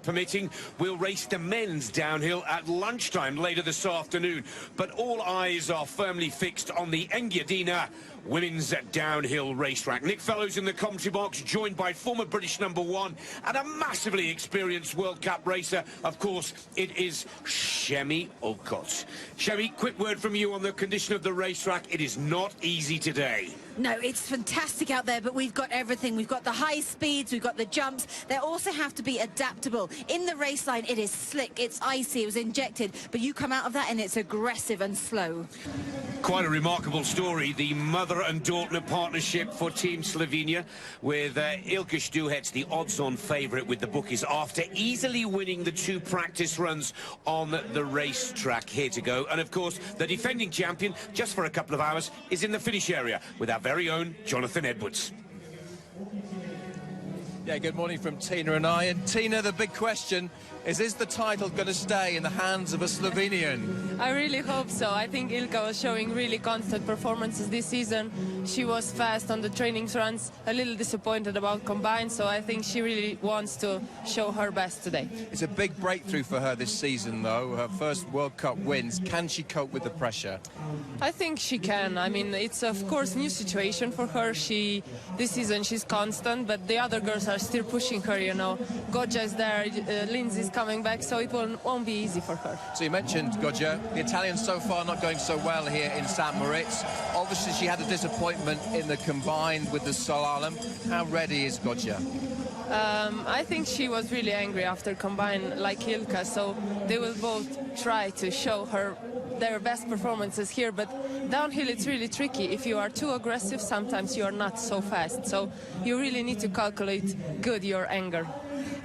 permitting, we'll race the men's downhill at lunchtime later this afternoon. But all eyes are firmly fixed on the Engadina women's downhill racetrack. Nick Fellows in the commentary box, joined by former British #1 and a massively experienced World Cup racer. Of course, it is Shemi Olcott. Shemi, quick word from you on the condition of the racetrack. It is not easy today. No, it's fantastic out there, but we've got everything. We've got the high speeds, we've got the jumps. They also have to be adaptable. In the race line, it is slick, it's icy, it was injected, but you come out of that and it's aggressive and slow. Quite a remarkable story, the mother and daughter partnership for Team Slovenia, with Ilka, the odds-on favourite with the bookies, after easily winning the 2 practice runs on the racetrack. Here to go. And of course, the defending champion, just for a couple of hours, is in the finish area with our very own Jonathan Edwards. Yeah, good morning from Tina and I. And Tina, the big question is the title going to stay in the hands of a Slovenian? I really hope so. I think Ilka was showing really constant performances this season. She was fast on the training runs, a little disappointed about combined, so I think she really wants to show her best today. It's a big breakthrough for her this season, though. Her first World Cup wins. Can she cope with the pressure? I think she can. I mean, it's of course new situation for her. This season she's constant, but the other girls are still pushing her, you know. Goggia is there, Lindsay's coming back, so it won't be easy for her. So you mentioned Goggia. The Italians so far not going so well here in St. Moritz. Obviously she had a disappointment in the combined with the slalom. How ready is Goggia? I think she was really angry after combine like Ilka, so they will both try to show her their best performances here, but downhill it's really tricky. If you are too aggressive, sometimes you are not so fast, so you really need to calculate good your anger.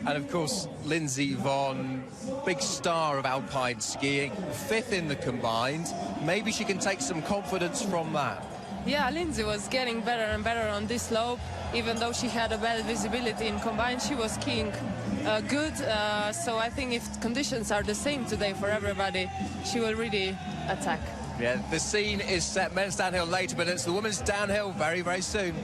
And of course, Lindsay Vonn, big star of alpine skiing, 5th in the combined. Maybe she can take some confidence from that. Yeah, Lindsay was getting better and better on this slope. Even though she had a bad visibility in combined, she was skiing good. So I think if conditions are the same today for everybody, she will really attack. Yeah, the scene is set. Men's downhill later, but it's the women's downhill very, very soon.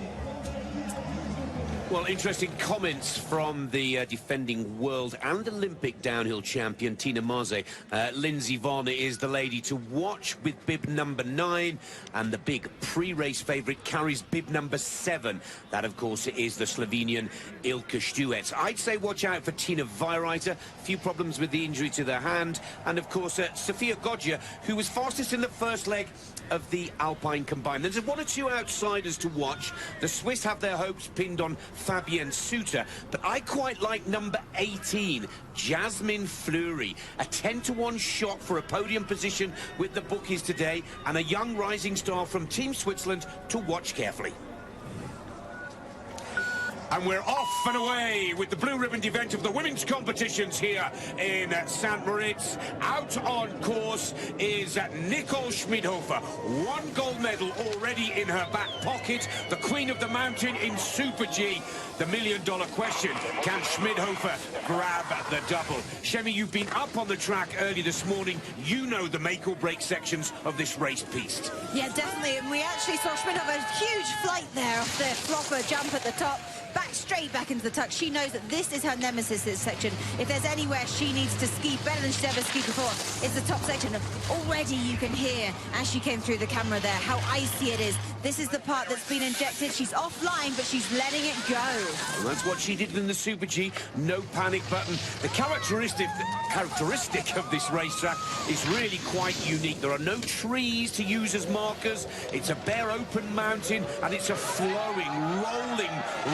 Well, interesting comments from the defending world and Olympic downhill champion, Tina Maze. Lindsay Vonn is the lady to watch with bib number 9, and the big pre-race favourite carries bib number 7. That, of course, is the Slovenian Ilka. I'd say watch out for Tina Vajreiter. A few problems with the injury to the hand. And, of course, Sofia Goggia, who was fastest in the first leg of the Alpine combined. There's 1 or 2 outsiders to watch. The Swiss have their hopes pinned on Fabienne Suter, but I quite like number 18, Jasmine Fleury. A 10-to-1 shot for a podium position with the bookies today, and a young rising star from Team Switzerland to watch carefully. And we're off and away with the blue ribbon event of the women's competitions here in St. Moritz. Out on course is Nicole Schmidhofer. 1 gold medal already in her back pocket. The Queen of the Mountain in Super G. The million-dollar question, can Schmidhofer grab the double? Shemi, you've been up on the track early this morning. You know the make-or-break sections of this race piste. Yeah, definitely. And we actually saw Schmidhofer, huge flight there off the flopper jump at the top. Back straight back into the tuck. She knows that this is her nemesis, this section. If there's anywhere she needs to ski better than she's ever skied before, it's the top section. Already you can hear, as she came through the camera there, how icy it is. This is the part that's been injected. She's offline, but she's letting it go. And that's what she did in the Super G. No panic button. The characteristic of this racetrack is really quite unique. There are no trees to use as markers. It's a bare open mountain, and it's a flowing, rolling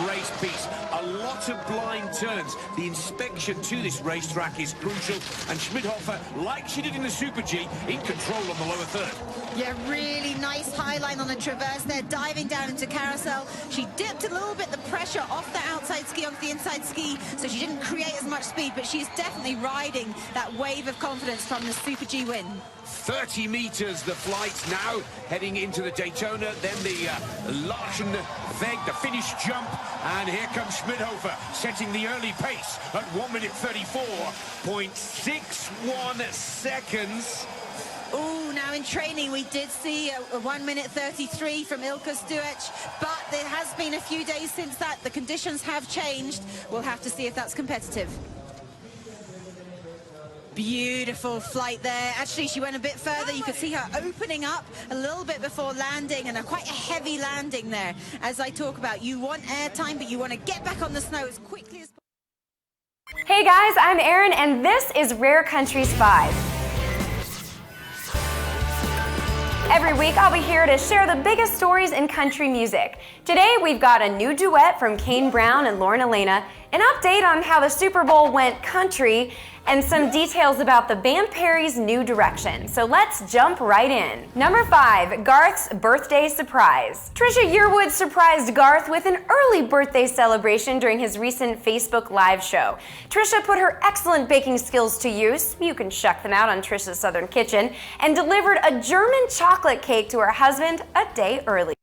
race piece. A lot of blind turns. The inspection to this racetrack is crucial, and Schmidhofer, like she did in the Super G, in control on the lower third. Yeah, really nice high line on the traverse there, diving down into carousel. She dipped a little bit the pressure off the outside ski onto the inside ski, so she didn't create as much speed, but she's definitely riding that wave of confidence from the Super G win. 30 meters the flight now, heading into the Daytona, then the Larchen Weg, the finish jump, and here comes Schmidhofer, setting the early pace at 1 minute 34.61 seconds. Oh, now in training we did see a 1 minute 33 from Ilka Stuec, but there has been a few days since that. The conditions have changed. We'll have to see if that's competitive. Beautiful flight there. Actually, she went a bit further. You could see her opening up a little bit before landing, and quite a heavy landing there. As I talk about, you want airtime, but you want to get back on the snow as quickly as possible. Hey guys, I'm Erin, and this is Rare Countries 5. Every week, I'll be here to share the biggest stories in country music. Today, we've got a new duet from Kane Brown and Lauren Elena, an update on how the Super Bowl went country, and some details about the band Perry's new direction. So let's jump right in. Number 5, Garth's birthday surprise. Trisha Yearwood surprised Garth with an early birthday celebration during his recent Facebook Live show. Trisha put her excellent baking skills to use, you can check them out on Trisha's Southern Kitchen, and delivered a German chocolate cake to her husband a day early.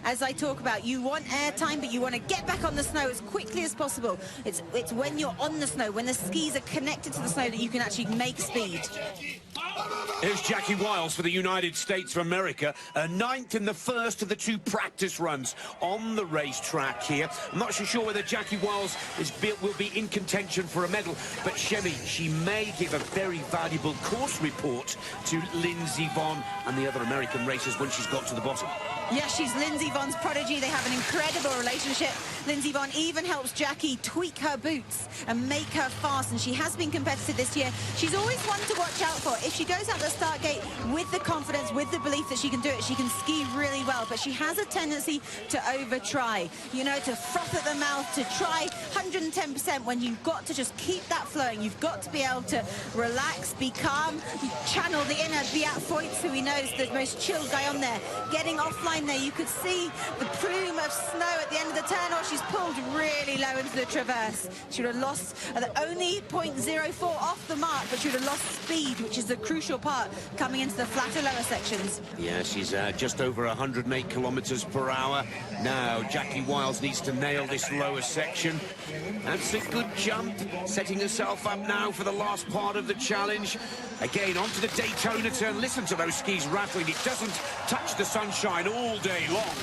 As I talk about, you want airtime, but you want to get back on the snow as quickly as possible. It's when you're on the snow, when the skis are connected to the snow, that you can actually make speed. Here's Jackie Wiles for the United States of America, 9th in the first of the 2 practice runs on the racetrack here. I'm not so sure whether Jackie Wiles will be in contention for a medal, but Shemi, she may give a very valuable course report to Lindsay Vonn and the other American racers when she's got to the bottom. Yeah, she's Lindsay Vonn's prodigy. They have an incredible relationship. Lindsay Vonn even helps Jackie tweak her boots and make her fast, and she has been competitive this year. She's always one to watch out for. If she goes out the start gate with the confidence, with the belief that she can do it, she can ski really well, but she has a tendency to over-try, you know, to froth at the mouth, to try 110% when you've got to just keep that flowing. You've got to be able to relax, be calm, channel the inner Beat Foyts, who we know is the most chilled guy on there. Getting offline there, you could see the plume of snow at the end of the turn, or she's pulled really low into the traverse. She would have lost only 0.04 off the mark, but she would have lost speed, which is the crucial part coming into the flatter lower sections. Yeah, she's just over 108 kilometers per hour. Now, Jackie Wiles needs to nail this lower section. That's a good jump, setting herself up now for the last part of the challenge. Again, onto the Daytona turn. Listen to those skis rattling. It doesn't touch the sunshine all day long.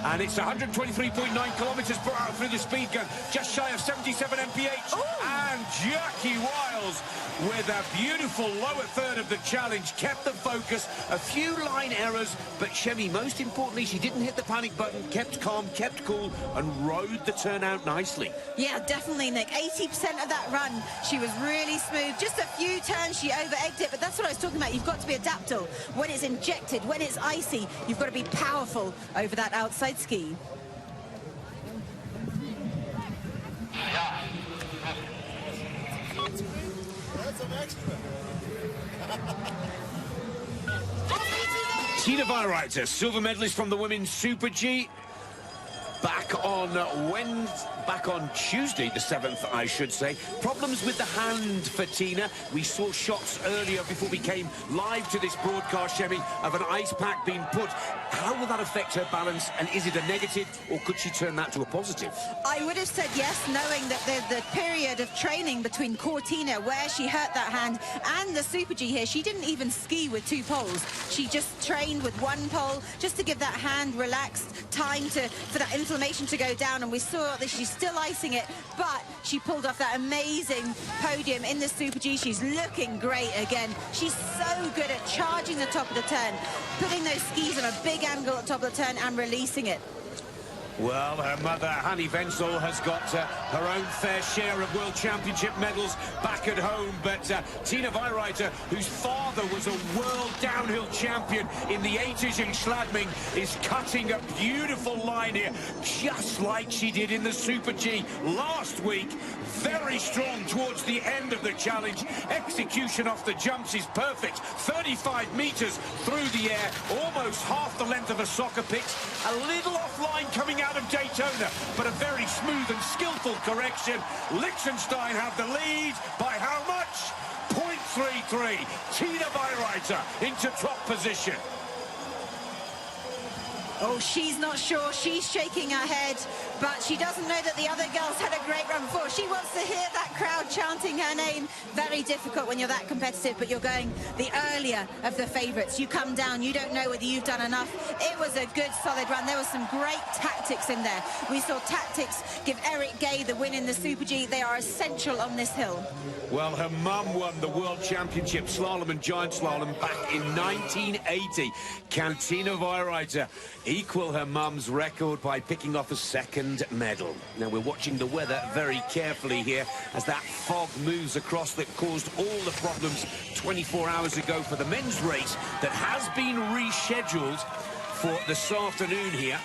And it's 123.9 kilometers per hour through the speed gun, just shy of 77 mph. Ooh. And Jackie Wiles, with a beautiful lower third of the challenge, kept the focus. A few line errors, but Shemi, most importantly, she didn't hit the panic button, kept calm, kept cool, and rode the turn out nicely. Yeah, definitely, Nick. 80% of that run, she was really smooth. Just a few turns, she over-egged it, but that's what I was talking about. You've got to be adaptable. When it's injected, when it's icy, you've got to be powerful over that outside ski. Tina Weirreiter, silver medalist from the Women's Super G. Back on Tuesday, the 7th, I should say. Problems with the hand for Tina. We saw shots earlier before we came live to this broadcast, Shemi, of an ice pack being put. How will that affect her balance, and is it a negative, or could she turn that to a positive? I would have said yes, knowing that the period of training between Cortina, where she hurt that hand, and the Super G here, she didn't even ski with 2 poles. She just trained with 1 pole, just to give that hand relaxed time for that inflammation to go down, and we saw that she's still icing it, but she pulled off that amazing podium in the Super G. She's looking great again. She's so good at charging the top of the turn, putting those skis on a big angle at the top of the turn and releasing it. Well, her mother, Hanny Wenzel, has got her own fair share of World Championship medals back at home, but Tina Weirreiter, whose father was a world downhill champion in the 80s in Schladming, is cutting a beautiful line here, just like she did in the Super G last week. Very strong towards the end of the challenge. Execution off the jumps is perfect. 35 meters through the air, almost half the length of a soccer pitch. A little offline coming out of Daytona, but a very smooth and skillful correction. Liechtenstein have the lead by how much? 0.33. Tina Weirreiter into top position. Oh, she's not sure. She's shaking her head, but she doesn't know that the other girls had a great run before. She wants to hear that crowd crowd chanting her name. Very difficult when you're that competitive, but you're going the earlier of the favourites. You come down, you don't know whether you've done enough. It was a good, solid run. There was some great tactics in there. We saw tactics give Eric Gay the win in the Super G. They are essential on this hill. Well, her mum won the World Championship slalom and giant slalom back in 1980. Cantina Vierreiter equal her mum's record by picking off a second medal. Now, we're watching the weather very carefully here as that fog moves across that caused all the problems 24 hours ago for the men's race that has been rescheduled for this afternoon here.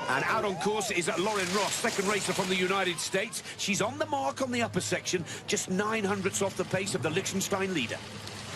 And out on course is Lauren Ross, second racer from the United States. She's on the mark on the upper section, just 900ths off the pace of the Liechtenstein leader.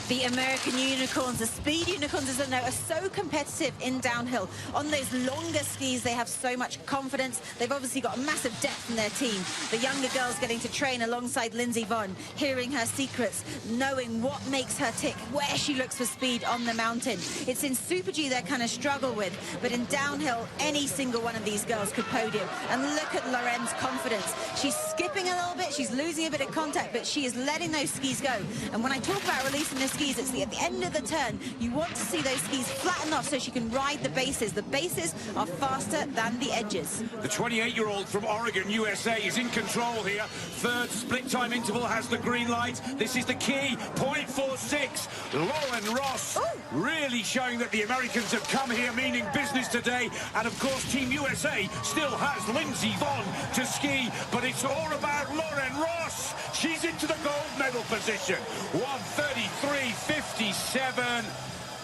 The American unicorns, the speed unicorns, as I know, are so competitive in downhill. On those longer skis, they have so much confidence. They've obviously got a massive depth in their team. The younger girl's getting to train alongside Lindsay Vonn, hearing her secrets, knowing what makes her tick, where she looks for speed on the mountain. It's in Super G they kind of struggle with, but in downhill, any single one of these girls could podium. And look at Loren's confidence. She's skipping a little bit, she's losing a bit of contact, but she is letting those skis go. And when I talk about releasing the skis, it's at the end of the turn. You want to see those skis flatten off so she can ride the bases. The bases are faster than the edges. The 28-year-old from Oregon, USA, is in control here. Third split time interval has the green light. This is the key, 0.46. Lauren Ross really showing that the Americans have come here meaning business today. And of course, Team USA still has Lindsay Vonn to ski, but it's all about Lauren Ross. She's into the gold medal position. 1:33.57.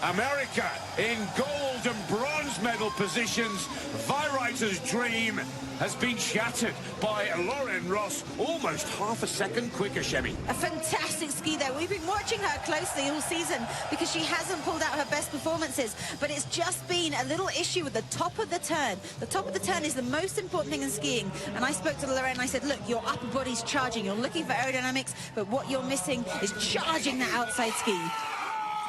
America in gold and bronze medal positions. Vierreiter's dream has been shattered by Lauren Ross, almost half a second quicker, Shemi. A fantastic ski there. We've been watching her closely all season because she hasn't pulled out her best performances, but it's just been a little issue with the top of the turn. The top of the turn is the most important thing in skiing, and I spoke to Lauren and I said, look, your upper body's charging, you're looking for aerodynamics, but what you're missing is charging that outside ski.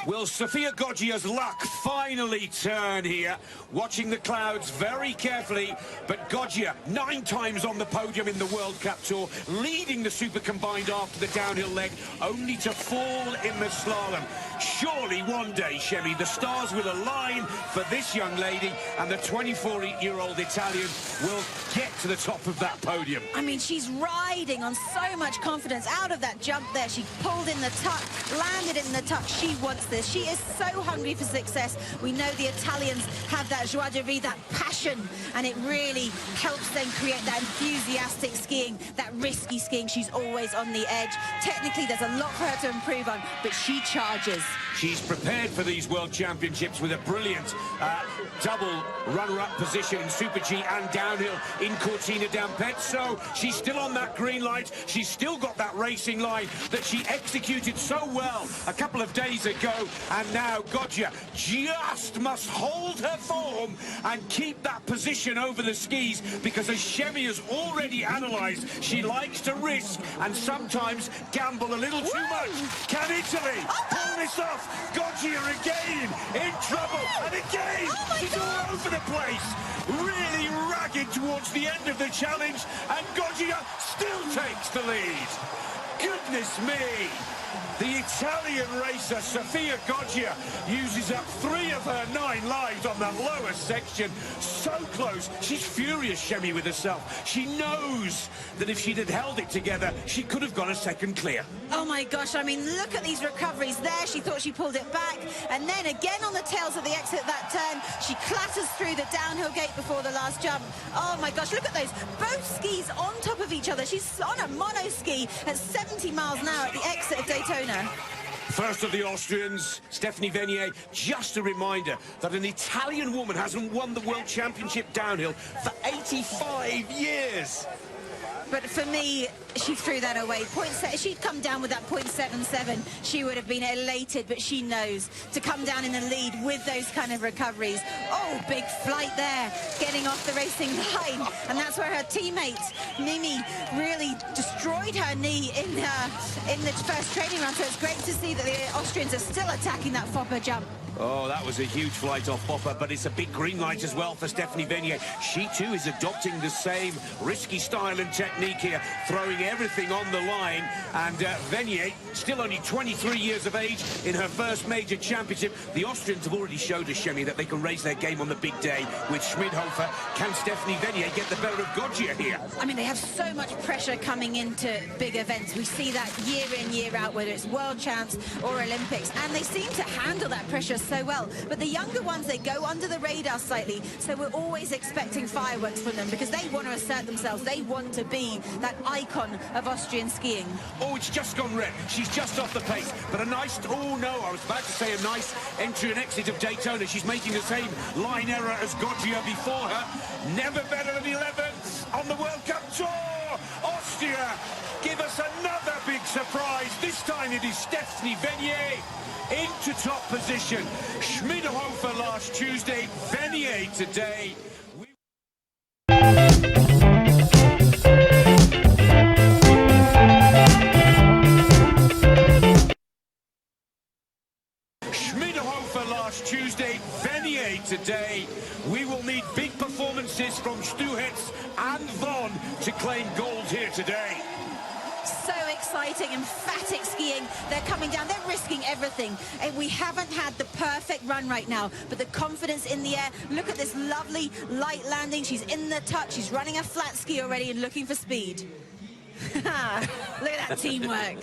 Will Sofia Goggia's luck finally turn here? Watching the clouds very carefully, but Goggia 9 times on the podium in the World Cup Tour, leading the Super Combined after the downhill leg, only to fall in the slalom. Surely one day, Shemi, the stars will align for this young lady, and the 24-year-old Italian will get to the top of that podium. I mean, she's riding on so much confidence. Out of that jump there, she pulled in the tuck, landed in the tuck. She wants this. She is so hungry for success. We know the Italians have that joie de vivre, that passion, and it really helps them create that enthusiastic skiing, that risky skiing. She's always on the edge. Technically, there's a lot for her to improve on, but she charges. She's prepared for these World Championships with a brilliant double runner-up position in Super G and downhill in Cortina d'Ampezzo. She's still on that green light. She's still got that racing line that she executed so well a couple of days ago. And now Goggia just must hold her form and keep that position over the skis, because as Shemi has already analysed, she likes to risk and sometimes gamble a little too much. Can Italy pull this off? Goggia again in trouble, and again she's all over the place. Really ragged towards the end of the challenge, and Goggia still takes the lead. Goodness me! The Italian racer, Sofia Goggia, uses up 3 of her 9 lives on that lower section. So close. She's furious, Shemi, with herself. She knows that if she'd had held it together, she could have gone a second clear. Oh, my gosh. I mean, look at these recoveries there. She thought she pulled it back. And then again on the tails of the exit of that turn, she clatters through the downhill gate before the last jump. Oh, my gosh. Look at those. Both skis on top of each other. She's on a mono ski at 70 miles an hour at the exit of Daytona. First of the Austrians, Stephanie Venier. Just a reminder that an Italian woman hasn't won the World Championship downhill for 85 years. But for me, she threw that away. If she'd come down with that 0.77, she would have been elated, but she knows to come down in the lead with those kind of recoveries. Oh, big flight there, getting off the racing line. And that's where her teammate, Mimi, really destroyed her knee in the first training run. So it's great to see that the Austrians are still attacking that Fopper jump. Oh, that was a huge flight off Popper, but it's a big green light as well for Stephanie Venier. She, too, is adopting the same risky style and technique here, throwing everything on the line. And Venier, still only 23 years of age in her first major championship. The Austrians have already showed us, Shemi, that they can raise their game on the big day with Schmidhofer. Can Stephanie Venier get the better of Goggia here? I mean, they have so much pressure coming into big events. We see that year in, year out, whether it's World Champs or Olympics, and they seem to handle that pressure so well. But the younger ones, they go under the radar slightly, so we're always expecting fireworks from them because they want to assert themselves. They want to be that icon of Austrian skiing. Oh, it's just gone red. She's just off the pace. But a nice, oh no, I was about to say a nice entry and exit of Daytona. She's making the same line error as Goggia before her. Never better than 11th on the World Cup Tour. Austria give us another big surprise. This time it is Stephanie Venier into top position. Schmidhofer last Tuesday, Venier today. Schmidhofer last Tuesday, Venier today. We will need big performances from Stuhetz and Von to claim gold here today. So exciting, emphatic skiing. They're coming down, they're risking everything. And we haven't had the perfect run right now, but the confidence in the air. Look at this lovely light landing. She's in the touch, she's running a flat ski already and looking for speed. Look at that teamwork.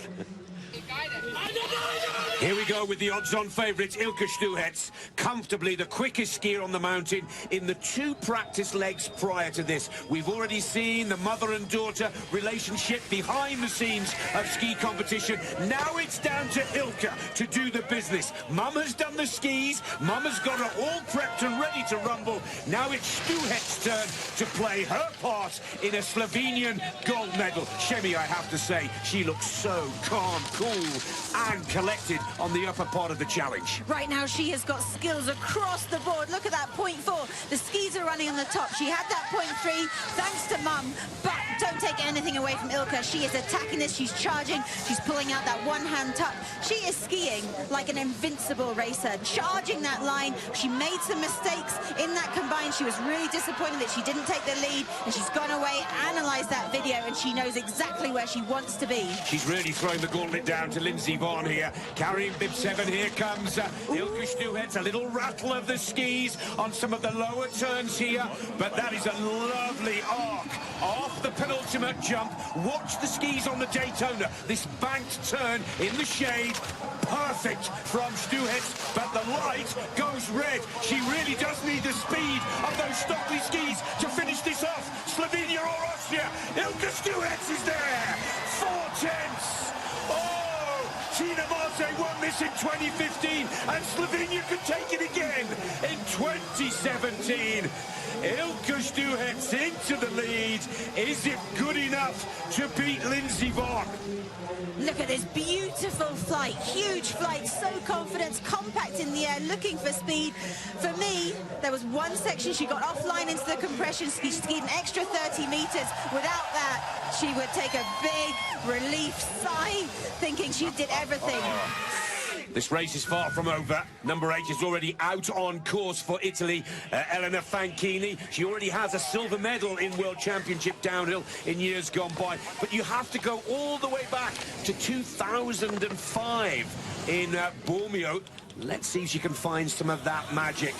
Here we go with the odds-on favourites, Ilka Stuhetz, comfortably the quickest skier on the mountain in the 2 practice legs prior to this. We've already seen the mother and daughter relationship behind the scenes of ski competition. Now it's down to Ilka to do the business. Mum has done the skis, Mum has got her all prepped and ready to rumble. Now it's Stuhetz's turn to play her part in a Slovenian gold medal. Shemi, I have to say, she looks so calm, cool and collected on the upper part of the challenge. Right now she has got skills across the board. Look at that, 0.4. The skis are running on the top. She had that 0.3 thanks to Mum, but don't take anything away from Ilka. She is attacking this, she's charging, she's pulling out that one-hand tuck. She is skiing like an invincible racer, charging that line. She made some mistakes in that combined. She was really disappointed that she didn't take the lead, and she's gone away, analysed that video, and she knows exactly where she wants to be. She's really throwing the gauntlet down to Lindsay Vonn here, carrying bib 7. Here comes Ilka Stuhetz, a little rattle of the skis on some of the lower turns here, but that is a lovely arc off the penultimate jump. Watch the skis on the Daytona, this banked turn in the shade, perfect from Stuhetz, but the light goes red. She really does need the speed of those Stockley skis to finish this off. Slovenia or Austria, Ilka Stuhetz is there, 4/10. Tina Maze won this in 2015, and Slovenia could take it again in 2017. Ilka Stuhetz into the lead. Is it good enough to beat Lindsay Vonn? Look at this beautiful flight, huge flight, so confident, compact in the air, looking for speed. For me, there was one section she got offline into the compression ski. She skied an extra 30 meters. Without that, she would take a big relief sigh, thinking she did everything. This race is far from over. Number 8 is already out on course for Italy, Elena Fanchini. She already has a silver medal in World Championship downhill in years gone by. But you have to go all the way back to 2005 in Bormio. Let's see if she can find some of that magic.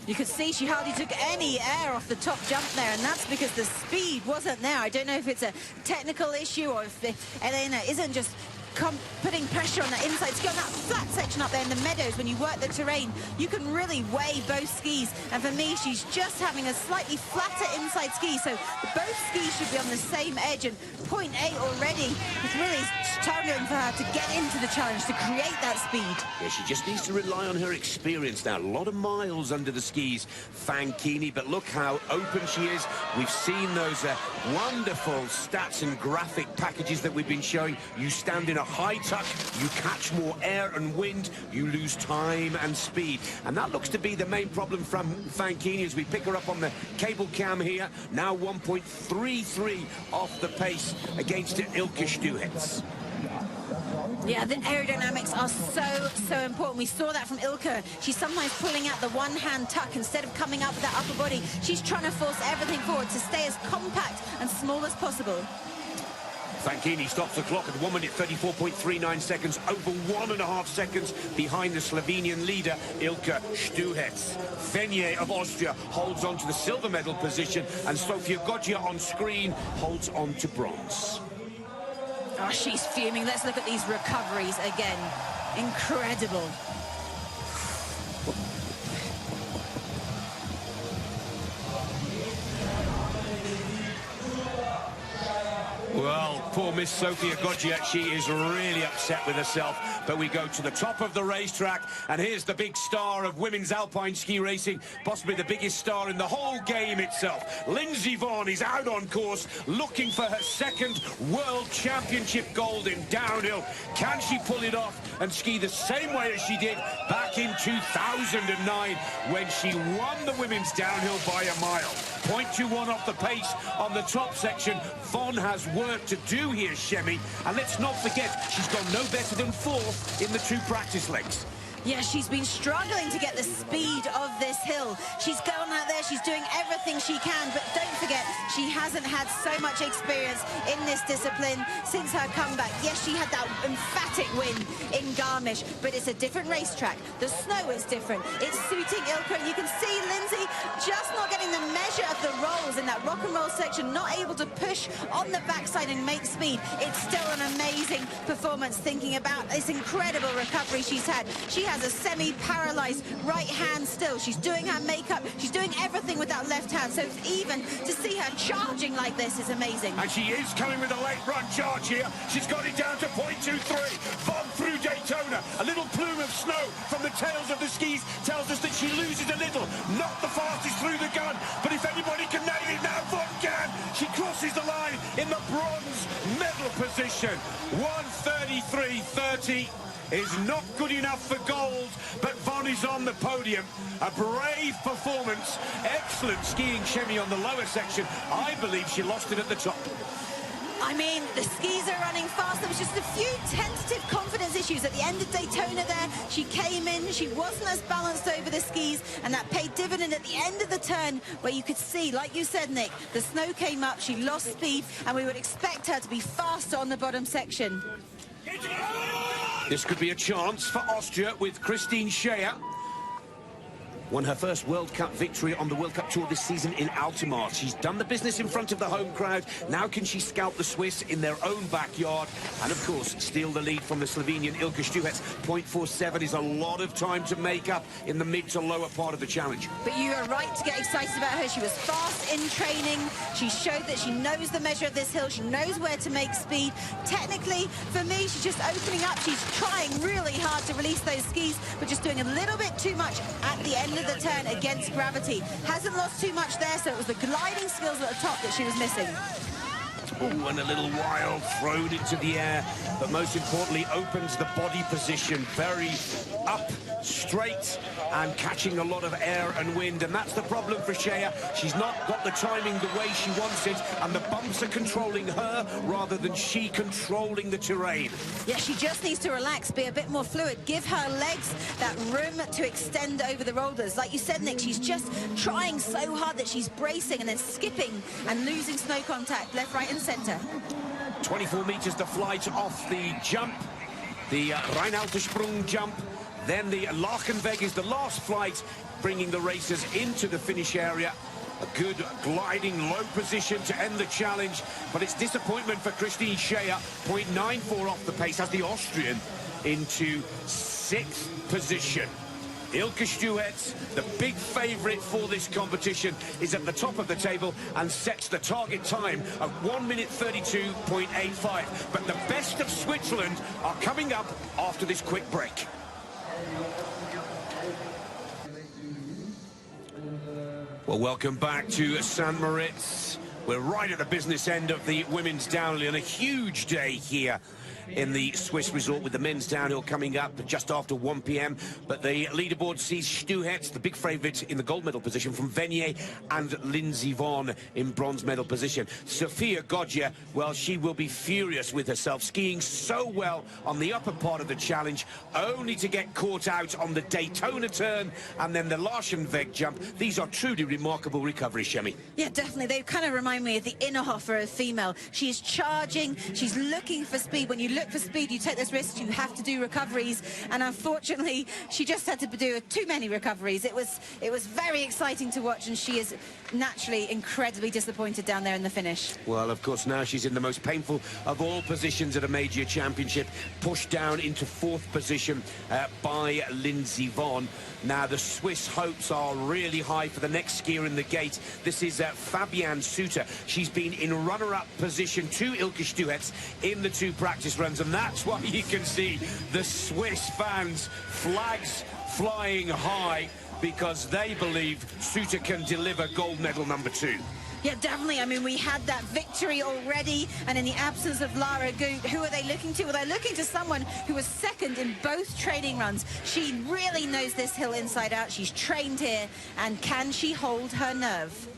You could see she hardly took any air off the top jump there, and that's because the speed wasn't there. I don't know if it's a technical issue or if Elena isn't just putting pressure on the inside ski. On that flat section up there in the meadows, when you work the terrain, you can really weigh both skis. And for me, she's just having a slightly flatter inside ski, so both skis should be on the same edge. And 0.8 already is really targeting for her to get into the challenge, to create that speed. Yeah, she just needs to rely on her experience now. A lot of miles under the skis, Fanchini, but look how open she is. We've seen those wonderful stats and graphic packages that we've been showing. You stand in a high tuck, you catch more air and wind, you lose time and speed. And that looks to be the main problem from Fanchini as we pick her up on the cable cam here. Now 1.33 off the pace against Ilka Stuhetz. Yeah, the aerodynamics are so important. We saw that from Ilka. She's sometimes pulling out the one-hand tuck instead of coming up with that upper body. She's trying to force everything forward to stay as compact and small as possible. Fankini stops the clock at 1 minute 34.39 seconds, over 1.5 seconds behind the Slovenian leader, Ilka Štuhec. Fenje of Austria holds on to the silver medal position, and Sofia Goggia on screen holds on to bronze. Oh, she's fuming. Let's look at these recoveries again. Incredible. Well, poor Miss Sofia Goggia, she is really upset with herself. But we go to the top of the racetrack, and here's the big star of women's alpine ski racing, possibly the biggest star in the whole game itself. Lindsay Vonn is out on course, looking for her second World Championship gold in downhill. Can she pull it off and ski the same way as she did back in 2009 when she won the women's downhill by a mile? 0.21 off the pace on the top section. Vonn has work to do here, Shemi, and let's not forget she's gone no better than fourth in the 2 practice legs. Yeah, she's been struggling to get the speed of this hill. She's going out there, she's doing everything she can, but don't forget, she hasn't had so much experience in this discipline since her comeback. Yes, she had that emphatic win in Garmisch, but it's a different racetrack. The snow is different. It's suiting Ilka. You can see Lindsay just not getting the measure of the rolls in that rock and roll section, not able to push on the backside and make speed. It's still an amazing performance, thinking about this incredible recovery she's had. She has a semi-paralyzed right hand still. She's doing her makeup. She's doing everything with that left hand. So even to see her charging like this is amazing. And she is coming with a late run charge here. She's got it down to 0.23. Vonn through Daytona. A little plume of snow from the tails of the skis tells us that she loses a little. Not the fastest through the gun, but if anybody can nail it now, Vonn can. She crosses the line in the bronze medal position. 1:33.30. is not good enough for gold, but Vonn is on the podium. A brave performance. Excellent skiing, Shemi, on the lower section. I believe she lost it at the top. I mean, the skis are running fast. There was just a few tentative confidence issues at the end of Daytona there. She came in, she wasn't as balanced over the skis, and that paid dividend at the end of the turn, where you could see, like you said, Nick, the snow came up, she lost speed, and we would expect her to be faster on the bottom section. This could be a chance for Austria with Christine Scheer. Won her first World Cup victory on the World Cup Tour this season in Altamar. She's done the business in front of the home crowd. Now can she scalp the Swiss in their own backyard? And of course, steal the lead from the Slovenian Ilka Štuhec. 0.47 is a lot of time to make up in the mid to lower part of the challenge. But you are right to get excited about her. She was fast in training. She showed that she knows the measure of this hill. She knows where to make speed. Technically, for me, she's just opening up. She's trying really hard to release those skis, but just doing a little bit too much at the end of the turn against gravity. Hasn't lost too much there, so it was the gliding skills at the top that she was missing. Oh, and a little wild thrown into the air, but most importantly opens the body position very up, straight, and catching a lot of air and wind, and that's the problem for Scheer. She's not got the timing the way she wants it, and the bumps are controlling her rather than she controlling the terrain. Yeah, she just needs to relax, be a bit more fluid, give her legs that room to extend over the rollers. Like you said, Nick, she's just trying so hard that she's bracing and then skipping and losing snow contact left, right, and center. 24 meters to flight off the jump, the Reinhardtsprung jump. Then the Lachenweg is the last flight, bringing the racers into the finish area. A good gliding low position to end the challenge, but it's disappointment for Christine Scheer. 0.94 off the pace as the Austrian into 6th position. Ilka Štuhec, the big favourite for this competition, is at the top of the table and sets the target time of 1:32.85. But the best of Switzerland are coming up after this quick break. Well, welcome back to St. Moritz. We're right at the business end of the women's downhill, and a huge day here in the Swiss resort, with the men's downhill coming up just after 1 p.m. But the leaderboard sees Stuhetz, the big favourite, in the gold medal position, from Venier, and Lindsay Vonn in bronze medal position. Sophia Goggia, well, she will be furious with herself, skiing so well on the upper part of the challenge, only to get caught out on the Daytona turn and then the Larchenweg jump. These are truly remarkable recoveries, Shemi. Yeah, definitely. They kind of remind me of the Innerhofer of female. She is charging, she's looking for speed. When you look for speed, you take those risks, you have to do recoveries, and unfortunately she just had to do too many recoveries. It was very exciting to watch, and she is naturally incredibly disappointed down there in the finish. Well, of course, now she's in the most painful of all positions at a major championship, pushed down into 4th position by Lindsay Vonn. Now the Swiss hopes are really high for the next skier in the gate. This is Fabienne Suter. She's been in runner-up position to Ilka Stuhetz in the 2 practice runs, and that's why you can see the Swiss fans, flags flying high, because they believe Suter can deliver gold medal number 2. Yeah, definitely. I mean, we had that victory already, and in the absence of Lara Gut, who are they looking to? Well, they're looking to someone who was 2nd in both training runs. She really knows this hill inside out. She's trained here, and can she hold her nerve?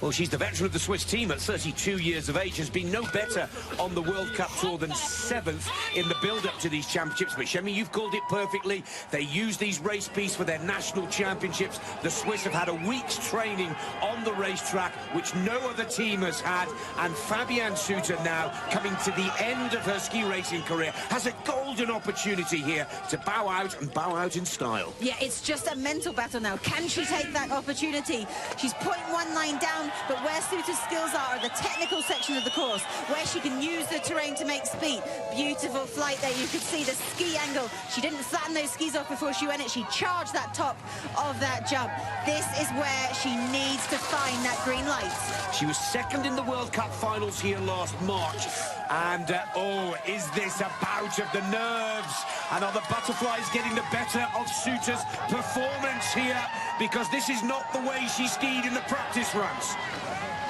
Well, she's the veteran of the Swiss team at 32 years of age, has been no better on the World Cup Tour than 7th in the build-up to these championships. But, Shemi, you've called it perfectly. They use these race pieces for their national championships. The Swiss have had a week's training on the racetrack, which no other team has had. And Fabienne Suter, now coming to the end of her ski racing career, has a golden opportunity here to bow out, and bow out in style. Yeah, it's just a mental battle now. Can she take that opportunity? She's 0.19 down, but where Suter's skills are the technical section of the course, where she can use the terrain to make speed. Beautiful flight there. You could see the ski angle. She didn't flatten those skis off before she went it. She charged that top of that jump. This is where she needs to find that green light. She was 2nd in the World Cup finals here last March. And, oh, is this a bout of the nerves? And are the butterflies getting the better of Suter's performance here? Because this is not the way she skied in the practice runs.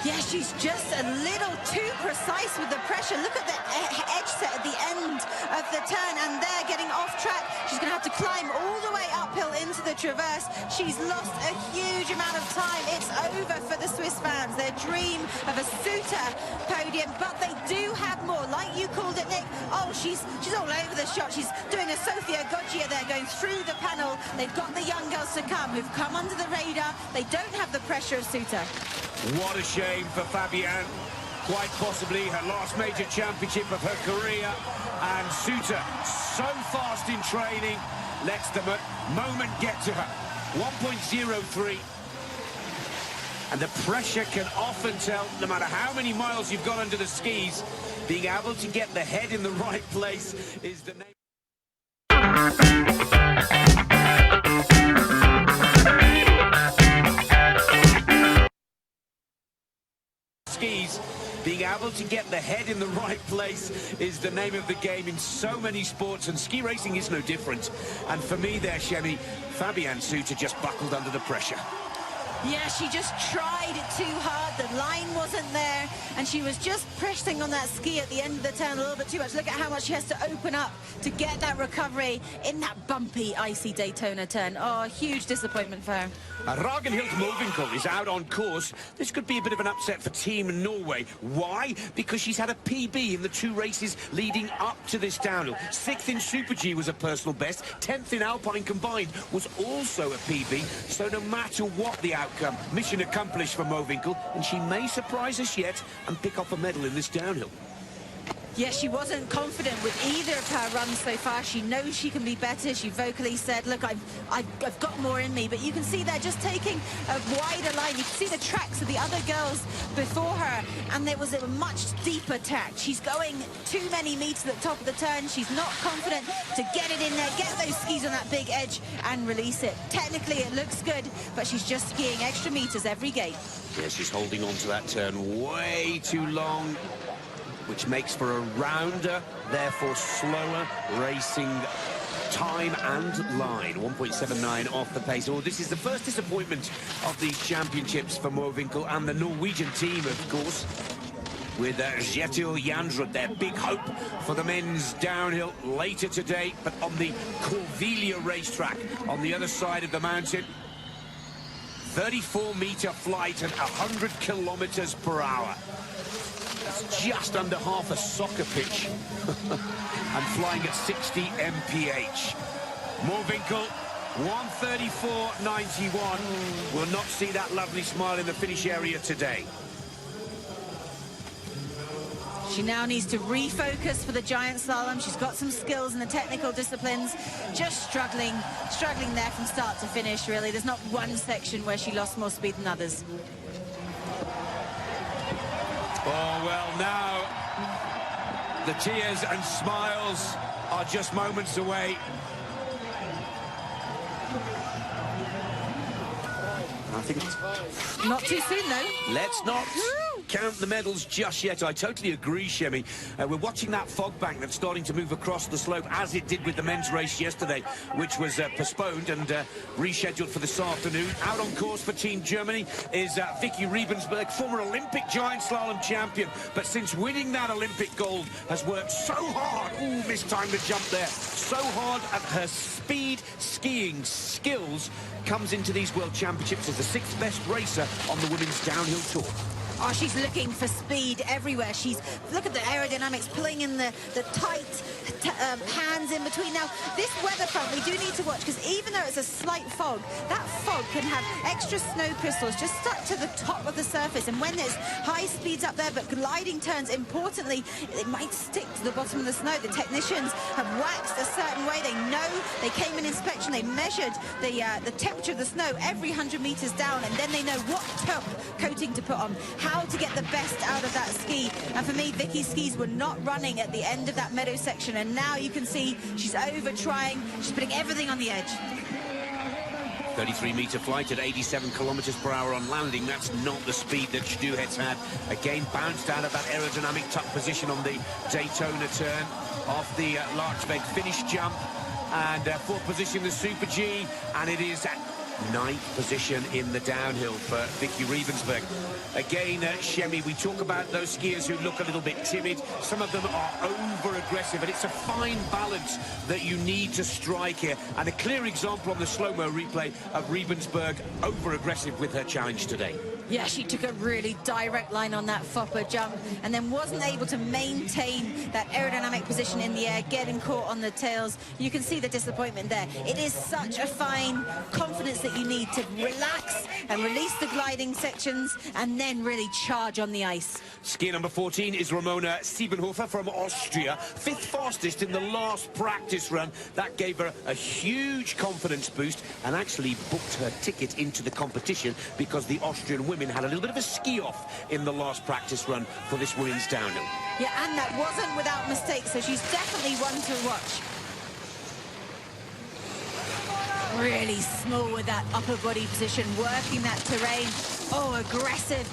Yeah, she's just a little too precise with the pressure. Look at the edge set at the end of the turn, and they're getting off track. She's going to have to climb all the way uphill into the traverse. She's lost a huge amount of time. It's over for the Swiss fans. Their dream of a Suter podium, but they do have more. Like you called it, Nick. Oh, she's all over the shot. She's doing a Sophia Goggia there, going through the panel. They've got the young girls to come who've come under the radar. They don't have the pressure of Suter. What a shame for Fabienne. Quite possibly her last major championship of her career. And Suter, so fast in training, lets the moment get to her. 1.03. And the pressure can often tell, no matter how many miles you've got under the skis, being able to get the head in the right place is the name. Skis, being able to get the head in the right place is the name of the game in so many sports, and ski racing is no different. And for me there, Shemi, Fabienne Suter just buckled under the pressure. Yeah, she just tried too hard. The line wasn't there, and she was just pressing on that ski at the end of the turn a little bit too much. Look at how much she has to open up to get that recovery in that bumpy, icy Daytona turn. Oh, huge disappointment for her. Ragnhild Mowinckel is out on course. This could be a bit of an upset for Team Norway. Why? Because she's had a PB in the 2 races leading up to this downhill. 6th in Super G was a personal best. 10th in Alpine combined was also a PB. So no matter what the outcome, mission accomplished for Mowinckel, and she may surprise us yet and pick up a medal in this downhill. Yeah, she wasn't confident with either of her runs so far. She knows she can be better. She vocally said, look, I've got more in me. But you can see they're just taking a wider line. You can see the tracks of the other girls before her, and there was a much deeper track. She's going too many meters at the top of the turn. She's not confident to get it in there, get those skis on that big edge and release it. Technically, it looks good, but she's just skiing extra meters every gate. Yeah, she's holding on to that turn way too long, which makes for a rounder, therefore slower racing time and line. 1.79 off the pace. Oh, this is the first disappointment of these championships for Mowinckel and the Norwegian team, of course. with Zjetil Jandsrud, their big hope for the men's downhill later today, but on the Corviglia racetrack on the other side of the mountain. 34-meter flight at 100 kilometers per hour. It's just under half a soccer pitch. And flying at 60 mph. Moorwinkel, 134.91. Will not see that lovely smile in the finish area today. She now needs to refocus for the giant slalom. She's got some skills in the technical disciplines. Just struggling there from start to finish, really. There's not one section where she lost more speed than others. Oh, well, now the tears and smiles are just moments away. I think it's... Not too soon, though. Let's not count the medals just yet. I totally agree, Shemi. We're watching that fog bank that's starting to move across the slope, as it did with the men's race yesterday, which was postponed and rescheduled for this afternoon. Out on course for Team Germany is Vicky Rebensberg, former Olympic giant slalom champion, but since winning that Olympic gold has worked so hard. Ooh, mistimed the jump there. So hard at her speed skiing skills comes into these World Championships as the 6th best racer on the women's downhill tour. Oh, she's looking for speed everywhere. Look at the aerodynamics, pulling in the tight hands in between. Now, this weather front, we do need to watch, because even though it's a slight fog, that fog can have extra snow crystals just stuck to the top of the surface. And when there's high speeds up there, but gliding turns, importantly, it might stick to the bottom of the snow. The technicians have waxed a certain way. They know, they came in inspection, they measured the temperature of the snow every 100 meters down, and then they know what top coating to put on, how to get the best out of that ski. And for me, Vicky's skis were not running at the end of that meadow section, and now you can see she's over trying. She's putting everything on the edge. 33-meter flight at 87 kilometers per hour on landing. That's not the speed that Stuhet's had. Again, bounced out of that aerodynamic tuck position on the Daytona turn off the Larchweg finish jump. And 4th position, the Super G, and it is at 9th position in the downhill for Vicky Rebensberg. Again, Shemi, we talk about those skiers who look a little bit timid. Some of them are over-aggressive, and it's a fine balance that you need to strike here. And a clear example on the slow-mo replay of Rebensberg over-aggressive with her challenge today. Yeah, she took a really direct line on that Fopper jump and then wasn't able to maintain that aerodynamic position in the air, getting caught on the tails. You can see the disappointment there. It is such a fine confidence that you need to relax and release the gliding sections and then really charge on the ice. Skier number 14 is Ramona Siebenhofer from Austria, 5th fastest in the last practice run. That gave her a huge confidence boost and actually booked her ticket into the competition, because the Austrian women had a little bit of a ski-off in the last practice run for this women's downhill. Yeah, and that wasn't without mistakes, so she's definitely one to watch. Really small with that upper body position, working that terrain. Oh, aggressive,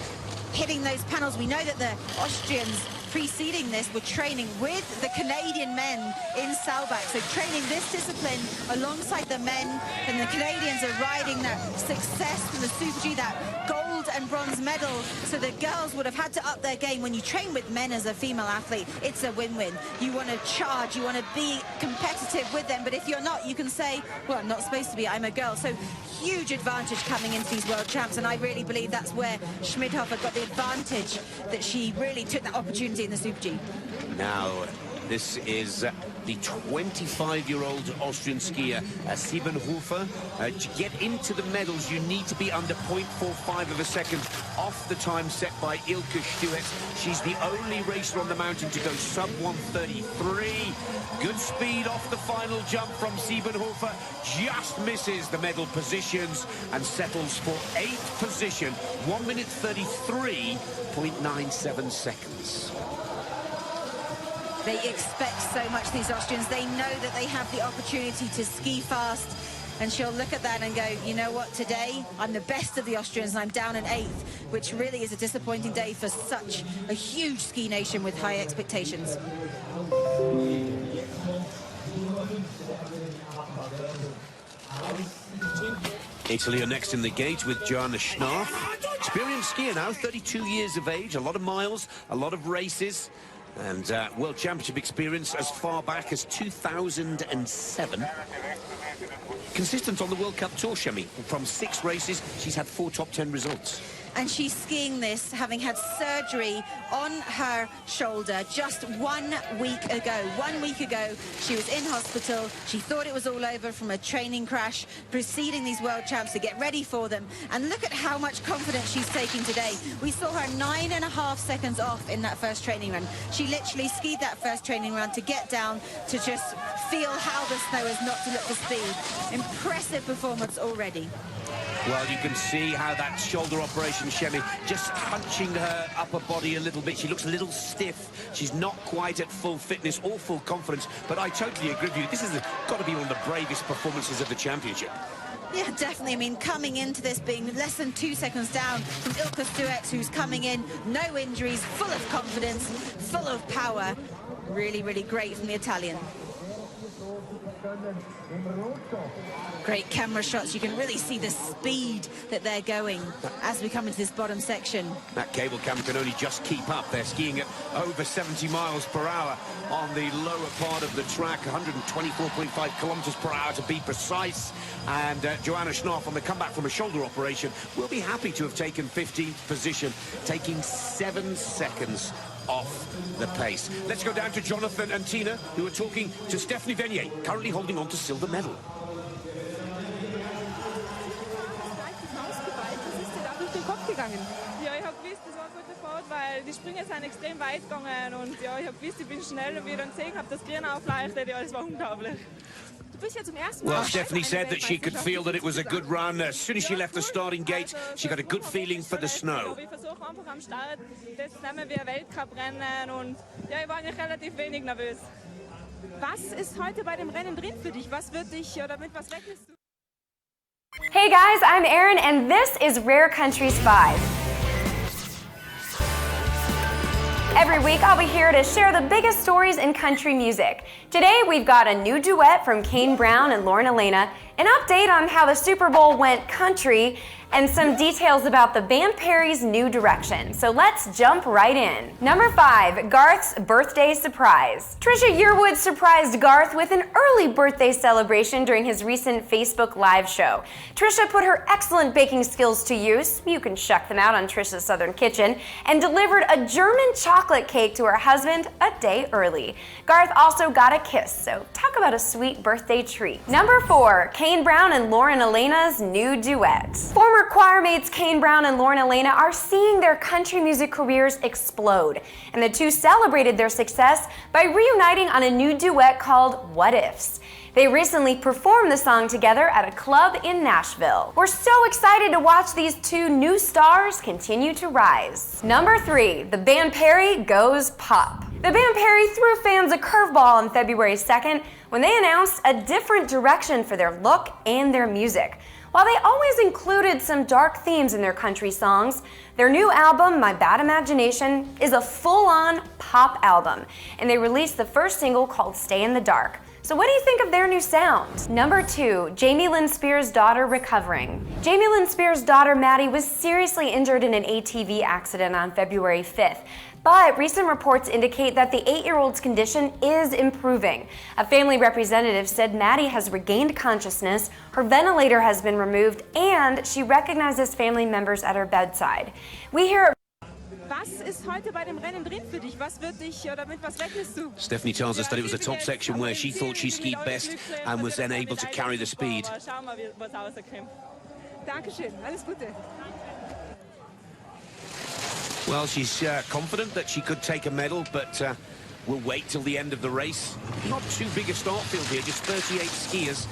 hitting those panels. We know that the Austrians preceding this were training with the Canadian men in Saalbach, so training this discipline alongside the men, and the Canadians are riding that success from the Super G, that gold and bronze medal, so the girls would have had to up their game. When you train with men as a female athlete, it's a win-win. You want to charge, you want to be competitive with them, but if you're not, you can say, well, I'm not supposed to be, I'm a girl. So huge advantage coming into these world champs, and I really believe that's where Schmidhofer got the advantage, that she really took that opportunity in the Super G. Now, this is the 25-year-old Austrian skier, Siebenhofer. To get into the medals, you need to be under 0.45 of a second off the time set by Ilka Stuhet. She's the only racer on the mountain to go sub 133. Good speed off the final jump from Siebenhofer. Just misses the medal positions and settles for 8th position, 1 minute 33.97 seconds. They expect so much, these Austrians. They know that they have the opportunity to ski fast, and she'll look at that and go, you know what, today I'm the best of the Austrians and I'm down in 8th, which really is a disappointing day for such a huge ski nation with high expectations. Italy are next in the gate with Joanna Schnaaf. experienced skier now, 32 years of age, a lot of miles, a lot of races, and World Championship experience as far back as 2007. Consistent on the World Cup Tour, Shemi. From 6 races, she's had 4 top 10 results. And she's skiing this, having had surgery on her shoulder just 1 week ago. 1 week ago, she was in hospital. She thought it was all over from a training crash, preceding these world champs to get ready for them. And look at how much confidence she's taking today. We saw her 9.5 seconds off in that first training run. She literally skied that first training run to get down to just feel how the snow is not to look for speed. Impressive performance already. Well, you can see how that shoulder operation, Shemi, just hunching her upper body a little bit. She looks a little stiff. She's not quite at full fitness or full confidence, but I totally agree with you. This has got to be one of the bravest performances of the championship. Yeah, definitely. I mean, coming into this being less than 2 seconds down from Ilka, who's coming in, no injuries, full of confidence, full of power. Really, really great from the Italian. Great camera shots. You can really see the speed that they're going as we come into this bottom section. That cable cam can only just keep up. They're skiing at over 70 miles per hour on the lower part of the track, 124.5 kilometers per hour to be precise. And Joanna Schnauf, on the comeback from a shoulder operation, will be happy to have taken 15th position, taking 7 seconds off the pace. Let's go down to Jonathan and Tina, who are talking to Stephanie Venier, currently holding on to silver medal. Ja, ich habe gewusst, das war eine gute Fahrt, weil die Sprünge sind extrem weit gegangen und ja, ich habe gewusst, ich bin schnell und wie ich dann gesehen habe, das Grün aufleuchtet, ja, das war unglaublich. Well, Stephanie said that she could feel that it was a good run. As soon as she left the starting gate, she got a good feeling for the snow. Ich versuche einfach am Start, das zu nehmen wie ein Weltcuprennen und ja, ich war eigentlich relativ wenig nervös. Was ist heute bei dem Rennen drin für dich? Was wird dich oder mit was rechnest du? Hey guys, I'm Erin and this is Rare Countries 5. Every week I'll be here to share the biggest stories in country music. Today we've got a new duet from Kane Brown and Lauren Elena, an update on how the Super Bowl went country, and some details about the band Perry's new direction. So let's jump right in. Number 5, Garth's birthday surprise. Trisha Yearwood surprised Garth with an early birthday celebration during his recent Facebook Live show. Trisha put her excellent baking skills to use, you can check them out on Trisha's Southern Kitchen, and delivered a German chocolate cake to her husband a day early. Garth also got a kiss, so talk about a sweet birthday treat. Number 4, Kane Brown and Lauren Elena's new duet. Former choir mates Kane Brown and Lauren Elena are seeing their country music careers explode, and the two celebrated their success by reuniting on a new duet called What Ifs. They recently performed the song together at a club in Nashville. We're so excited to watch these two new stars continue to rise. Number 3, the band Perry goes pop. The band Perry threw fans a curveball on February 2nd when they announced a different direction for their look and their music. While they always included some dark themes in their country songs, their new album, My Bad Imagination, is a full-on pop album, and they released the first single called Stay in the Dark. So what do you think of their new sound? Number 2, Jamie Lynn Spears' daughter recovering. Jamie Lynn Spears' daughter Maddie was seriously injured in an ATV accident on February 5th. But recent reports indicate that the 8-year-old's condition is improving. A family representative said Maddie has regained consciousness, her ventilator has been removed, and she recognizes family members at her bedside. We hear Was ist heute bei dem Rennen drin für dich? Was wird dich oder mit was rechnest du? Stephanie tells us that it was a top section where she thought she skied best and was then able to carry the speed. Schauen wir, was rauskommt. Dankeschön, alles Gute. Well, she's confident that she could take a medal, but we'll wait till the end of the race. Not too big a start field here, just 38 skiers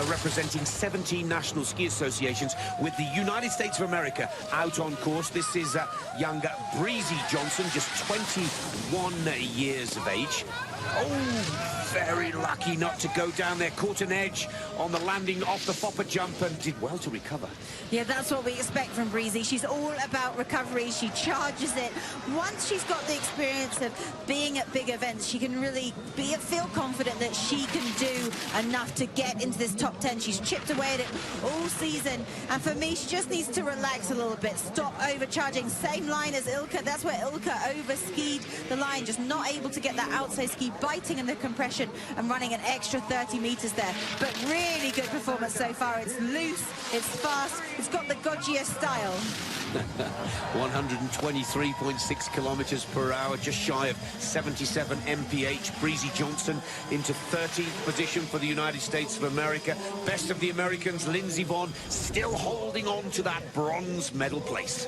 representing 17 national ski associations, with the United States of America out on course. This is young Breezy Johnson, just 21 years of age. Oh, very lucky not to go down there. Caught an edge on the landing off the Fopper jump and did well to recover. Yeah, that's what we expect from Breezy. She's all about recovery. She charges it. Once she's got the experience of being at big events, she can really feel confident that she can do enough to get into this top 10. She's chipped away at it all season. And for me, she just needs to relax a little bit, stop overcharging. Same line as Ilka. That's where Ilka overskied the line, just not able to get that outside ski, biting in the compression and running an extra 30 meters there. But really good performance so far. It's loose, it's fast, it's got the Goggia style. 123.6 kilometers per hour, just shy of 77 mph. Breezy Johnson into 13th position for the United States of America. Best of the Americans, Lindsay Vonn, still holding on to that bronze medal place.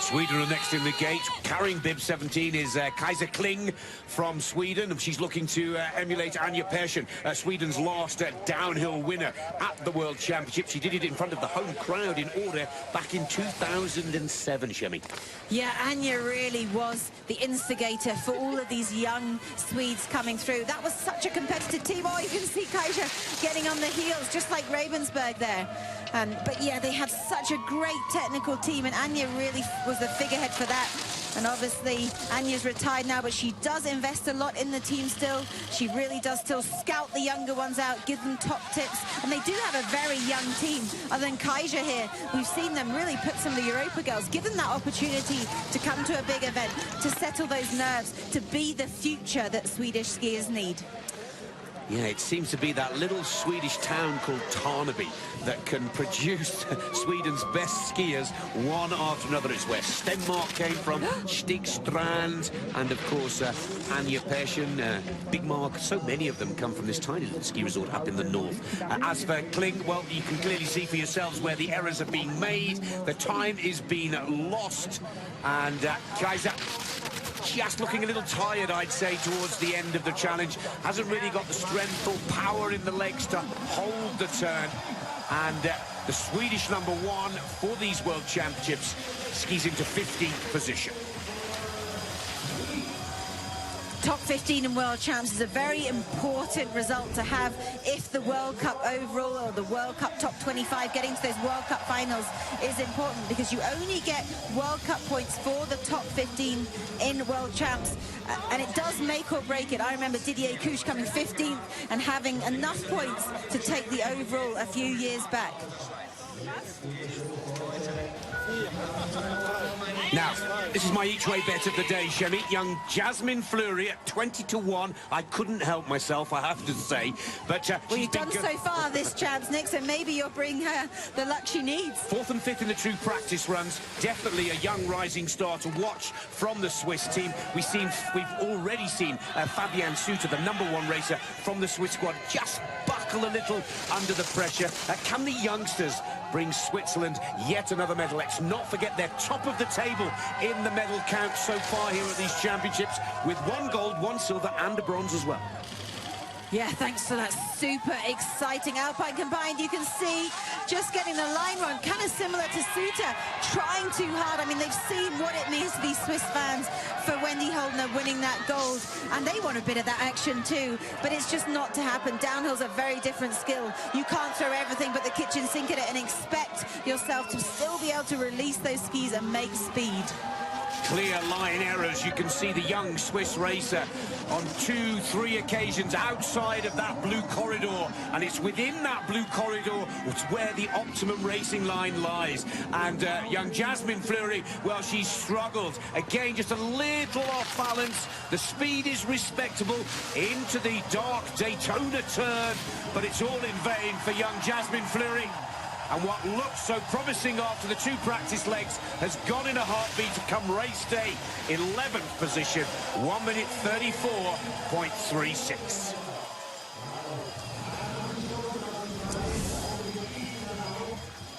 Sweden are next in the gate. Carrying bib 17 is Kajsa Kling from Sweden. She's looking to emulate Anja Persson, Sweden's last downhill winner at the World Championship. She did it in front of the home crowd in order back in 2007, Shemi. Yeah, Anja really was the instigator for all of these young Swedes coming through. That was such a competitive team. Oh, you can see Kajsa getting on the heels, just like Ravensburg there. But yeah, they had such a great technical team, and Anja really was the figurehead for that. And obviously, Anja's retired now, but she does invest a lot in the team still. She really does still scout the younger ones out, give them top tips. And they do have a very young team. Other than Kajsa here, we've seen them really put some of the Europa girls, give them that opportunity to come to a big event, to settle those nerves, to be the future that Swedish skiers need. Yeah, it seems to be that little Swedish town called Tarnaby that can produce Sweden's best skiers one after another. It's where Stenmark came from, Stigstrand, and of course Anja Persson, Big Mark. So many of them come from this tiny little ski resort up in the north. As for Kling, well, you can clearly see for yourselves where the errors are being made. The time is being lost, and Kajsa just looking a little tired, I'd say, towards the end of the challenge. Hasn't really got the strength or power in the legs to hold the turn. And the Swedish #1 for these World Championships skis into 15th position. Top 15 in World Champs is a very important result to have if the World Cup overall or the World Cup top 25, getting to those World Cup finals is important, because you only get World Cup points for the top 15 in World Champs, and it does make or break it. I remember Didier Couche coming 15th and having enough points to take the overall a few years back. Now, this is my each-way bet of the day, Shemi. Young Jasmine Fleury at 20-1. I couldn't help myself, I have to say. But well, you've done so far this chance, Nick, so maybe you'll bring her the luck she needs. 4th and 5th in the true practice runs. Definitely a young rising star to watch from the Swiss team. We've already seen Fabienne Suter, the #1 racer from the Swiss squad, just buckle a little under the pressure. Can the youngsters bring Switzerland yet another medal? Let's not forget they're top of the table in the medal count so far here at these championships, with 1 gold, 1 silver and a bronze as well. Yeah, thanks for that super exciting Alpine combined. You can see just getting the line run, kind of similar to Suter, trying too hard. I mean, they've seen what it means to these Swiss fans for Wendy Holdner winning that gold, and they want a bit of that action too, but it's just not to happen. Downhill's a very different skill. You can't throw everything but the kitchen sink at it and expect yourself to still be able to release those skis and make speed. Clear line errors. You can see the young Swiss racer on 2-3 occasions outside of that blue corridor, and it's within that blue corridor where the optimum racing line lies. And young Jasmine Fleury, well, she struggled again, just a little off balance. The speed is respectable into the dark Daytona turn, but it's all in vain for young Jasmine Fleury. And what looked so promising after the 2 practice legs has gone in a heartbeat to come race day. 11th position, 1:34.36.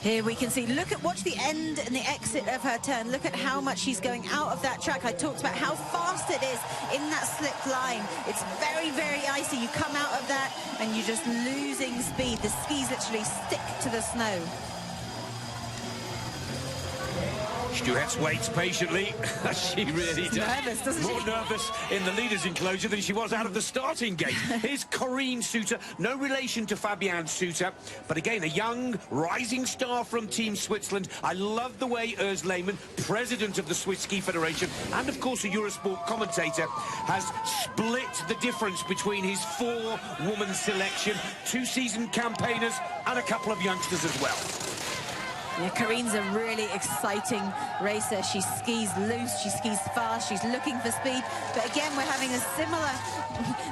Here we can see, watch the end and the exit of her turn. Look at how much she's going out of that track. I talked about how fast it is in that slipped line. It's very, very icy. You come out of that and you're just losing speed. The skis literally stick to the snow. Stuhetz waits patiently. She really does. Nervous, doesn't More she? nervous in the leaders' enclosure than she was out of the starting gate. Here's Corine Suter, no relation to Fabienne Suter, but again, a young, rising star from Team Switzerland. I love the way Urs Lehmann, president of the Swiss Ski Federation, and of course a Eurosport commentator, has split the difference between his 4-woman selection, 2 seasoned campaigners, and a couple of youngsters as well. Yeah, Corine's a really exciting racer. She skis loose, she skis fast, she's looking for speed. But again, we're having a similar...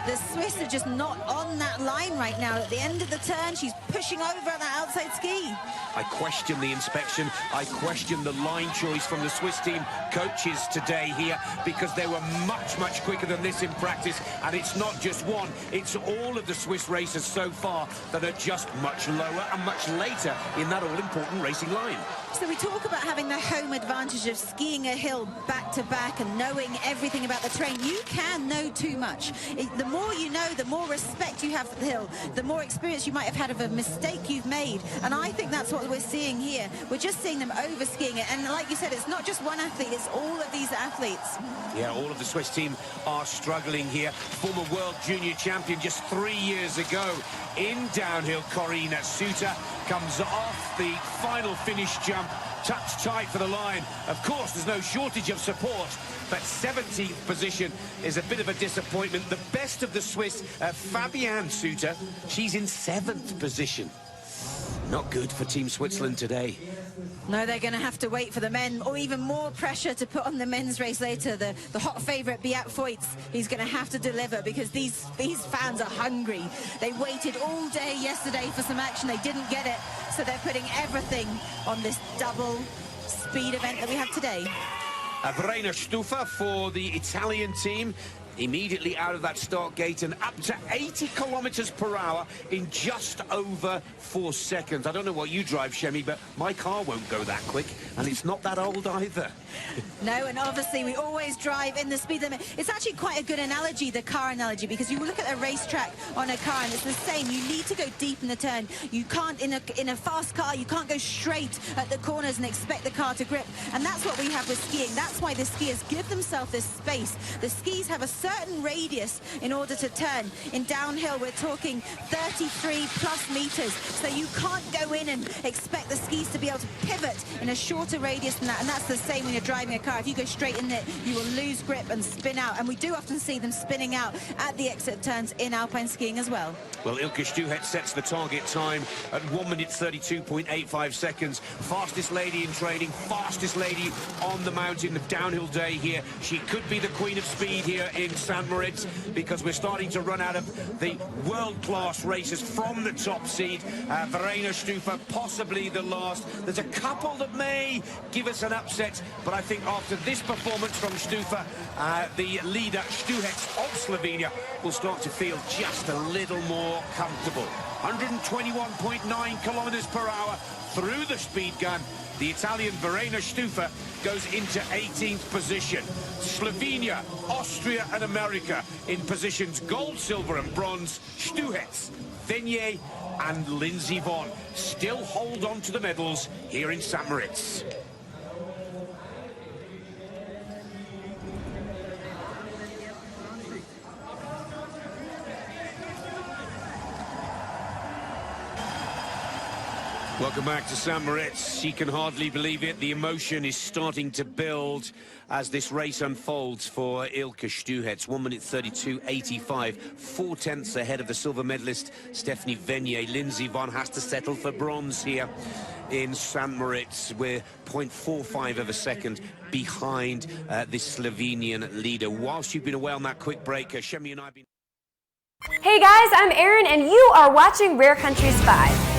The Swiss are just not on that line right now. At the end of the turn, she's pushing over that outside ski. I question the inspection. I question the line choice from the Swiss team coaches today here, because they were much, much quicker than this in practice. And it's not just one, it's all of the Swiss racers so far that are just much lower and much later in that all-important racing line. So we talk about having the home advantage of skiing a hill back to back and knowing everything about the terrain. You can know too much. The more you know, the more respect you have for the hill, the more experience you might have had of a mistake you've made. And I think that's what we're seeing here. We're just seeing them over skiing it. And like you said, it's not just one athlete, it's all of these athletes. Yeah, all of the Swiss team are struggling here. Former world junior champion just 3 years ago in downhill, Corine Suter comes off the final finish jump, touch tight for the line. Of course, there's no shortage of support, but 17th position is a bit of a disappointment. The best of the Swiss, Fabienne Suter, she's in 7th position. Not good for Team Switzerland today. No, they're going to have to wait for the men, or even more pressure to put on the men's race later. The hot favourite, Beat Voigt, he's going to have to deliver, because these fans are hungry. They waited all day yesterday for some action. They didn't get it, so they're putting everything on this double speed event that we have today. Verena Stufa for the Italian team. Immediately out of that start gate and up to 80 kilometers per hour in just over 4 seconds. I don't know what you drive, Shemi, but my car won't go that quick, and it's not that old either. No, and obviously we always drive in the speed limit. It's actually quite a good analogy, the car analogy, because you look at a racetrack on a car and it's the same. You need to go deep in the turn. You can't, in a fast car, you can't go straight at the corners and expect the car to grip. And that's what we have with skiing. That's why the skiers give themselves this space. The skis have a certain radius in order to turn. In downhill, we're talking 33 plus meters. So you can't go in and expect the skis to be able to pivot in a shorter radius than that. And that's the same when you're driving a car. If you go straight in it, you will lose grip and spin out. And we do often see them spinning out at the exit turns in alpine skiing as well. Well, Ilka Stuhetz sets the target time at 1 minute 32.85 seconds. Fastest lady in training, fastest lady on the mountain, the downhill day here. She could be the queen of speed here in St. Moritz, because we're starting to run out of the world-class racers from the top seed. Verena Stufa, possibly the last. There's a couple that may give us an upset, but I think after this performance from Stufa, the leader, Stuhetz of Slovenia, will start to feel just a little more comfortable. 121.9 kilometers per hour through the speed gun. The Italian Verena Stufa goes into 18th position. Slovenia, Austria and America in positions gold, silver and bronze. Stuhetz, Venier and Lindsay Vonn still hold on to the medals here in St. Moritz. Welcome back to St. Moritz. She can hardly believe it. The emotion is starting to build as this race unfolds for Ilka Stuhetz. 1 minute 32.85, 4 tenths ahead of the silver medalist Stephanie Venier. Lindsay Vonn has to settle for bronze here in St. Moritz. We're 0.45 of a second behind this Slovenian leader. Whilst you've been away on that quick break, Shemi and I have been... Hey guys, I'm Erin and you are watching Rare Countries 5.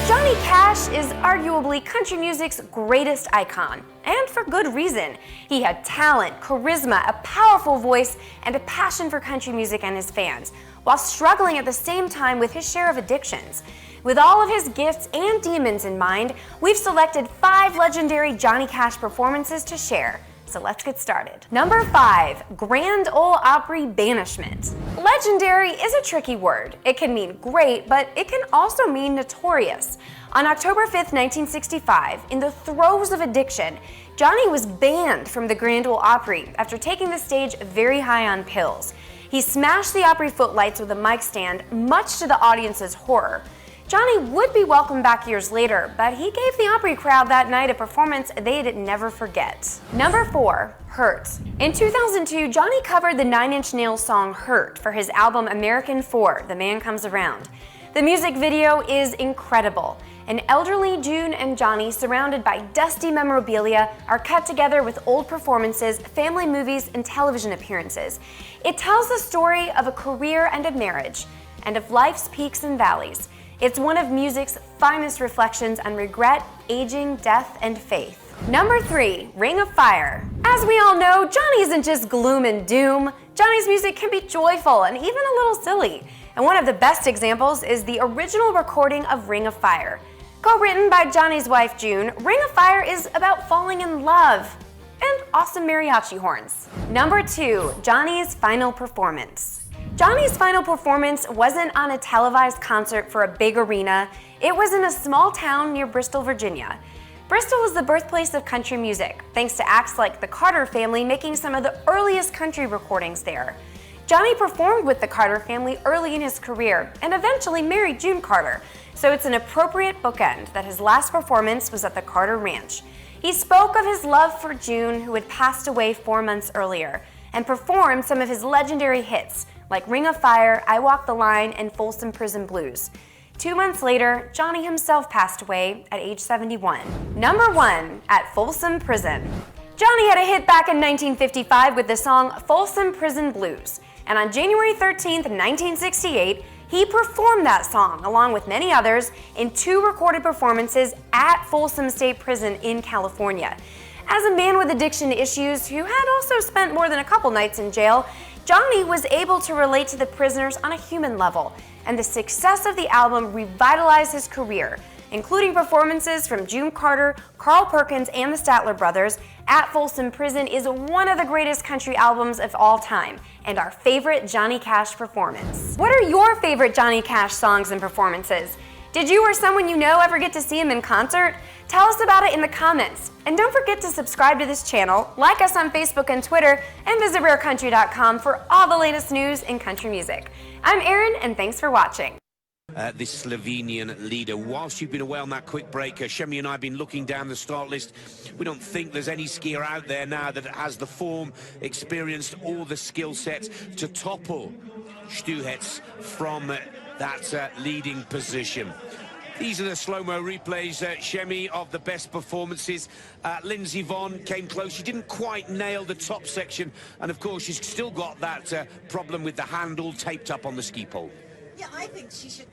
Johnny Cash is arguably country music's greatest icon, and for good reason. He had talent, charisma, a powerful voice, and a passion for country music and his fans. while struggling at the same time with his share of addictions. With all of his gifts and demons in mind, we've selected 5 legendary Johnny Cash performances to share. So let's get started. Number 5, Grand Ole Opry Banishment. Legendary is a tricky word. It can mean great, but it can also mean notorious. On October 5th, 1965, in the throes of addiction, Johnny was banned from the Grand Ole Opry after taking the stage very high on pills. He smashed the Opry footlights with a mic stand, much to the audience's horror. Johnny would be welcomed back years later, but he gave the Opry crowd that night a performance they'd never forget. Number 4, Hurt. In 2002, Johnny covered the 9 Inch Nails song Hurt for his album American 4, The Man Comes Around. The music video is incredible. An elderly June and Johnny, surrounded by dusty memorabilia, are cut together with old performances, family movies, and television appearances. It tells the story of a career and a marriage, and of life's peaks and valleys. It's one of music's finest reflections on regret, aging, death, and faith. Number 3, Ring of Fire. As we all know, Johnny isn't just gloom and doom. Johnny's music can be joyful and even a little silly. And one of the best examples is the original recording of Ring of Fire. Co-written by Johnny's wife, June, Ring of Fire is about falling in love and awesome mariachi horns. Number 2, Johnny's final performance. Johnny's final performance wasn't on a televised concert for a big arena. It was in a small town near Bristol, Virginia. Bristol is the birthplace of country music, thanks to acts like the Carter family making some of the earliest country recordings there. Johnny performed with the Carter family early in his career and eventually married June Carter, so it's an appropriate bookend that his last performance was at the Carter Ranch. He spoke of his love for June, who had passed away 4 months earlier, and performed some of his legendary hits, like Ring of Fire, I Walk the Line, and Folsom Prison Blues. 2 months later, Johnny himself passed away at age 71. Number 1, at Folsom Prison. Johnny had a hit back in 1955 with the song Folsom Prison Blues, and on January 13th, 1968, he performed that song, along with many others, in 2 recorded performances at Folsom State Prison in California. As a man with addiction issues who had also spent more than a couple nights in jail, Johnny was able to relate to the prisoners on a human level, and the success of the album revitalized his career, including performances from June Carter, Carl Perkins, and the Statler Brothers. At Folsom Prison is one of the greatest country albums of all time, and our favorite Johnny Cash performance. What are your favorite Johnny Cash songs and performances? Did you or someone you know ever get to see him in concert? Tell us about it in the comments. And don't forget to subscribe to this channel, like us on Facebook and Twitter, and visit rarecountry.com for all the latest news in country music. I'm Erin, and thanks for watching. This Slovenian leader, whilst you've been away on that quick break, Shemi and I have been looking down the start list. We don't think there's any skier out there now that has the form, experience, or the skill set to topple Stuhetz from that leading position. These are the slow-mo replays, Shemi, of the best performances. Lindsay Vonn came close. She didn't quite nail the top section. And, of course, she's still got that problem with the handle taped up on the ski pole. Yeah, I think she should.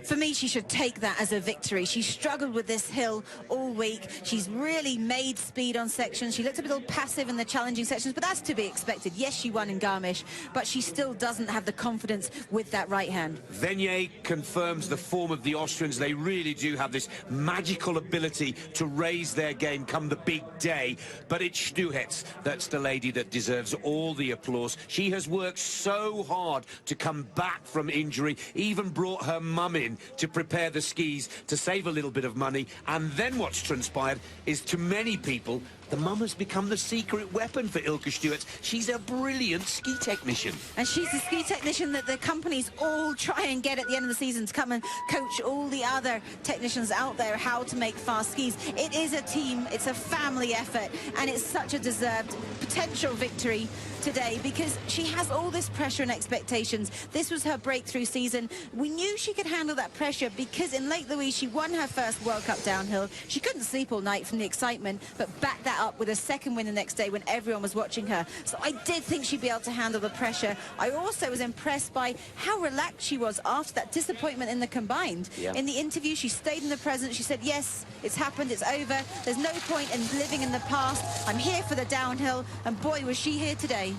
For me, she should take that as a victory. She struggled with this hill all week. She's really made speed on sections. She looked a little passive in the challenging sections, but that's to be expected. Yes, she won in Garmisch, but she still doesn't have the confidence with that right hand. Venier confirms the form of the Austrians. They really do have this magical ability to raise their game come the big day. But it's Stuhetz that's the lady that deserves all the applause. She has worked so hard to come back from injury, even brought her mum in to prepare the skis to save a little bit of money. And then what's transpired is, to many people, the mum has become the secret weapon for Ilka Stuhetz. She's a brilliant ski technician. And she's the ski technician that the companies all try and get at the end of the season to come and coach all the other technicians out there how to make fast skis. It is a team, it's a family effort, and it's such a deserved potential victory today because she has all this pressure and expectations. This was her breakthrough season. We knew she could handle that pressure because in Lake Louise she won her first World Cup downhill. She couldn't sleep all night from the excitement, but backed that up with a second win the next day when everyone was watching her. So I did think she'd be able to handle the pressure. I also was impressed by how relaxed she was after that disappointment in the combined. Yeah. In the interview, she stayed in the present. She said, yes, it's happened, it's over. There's no point in living in the past. I'm here for the downhill, and boy, was she here today.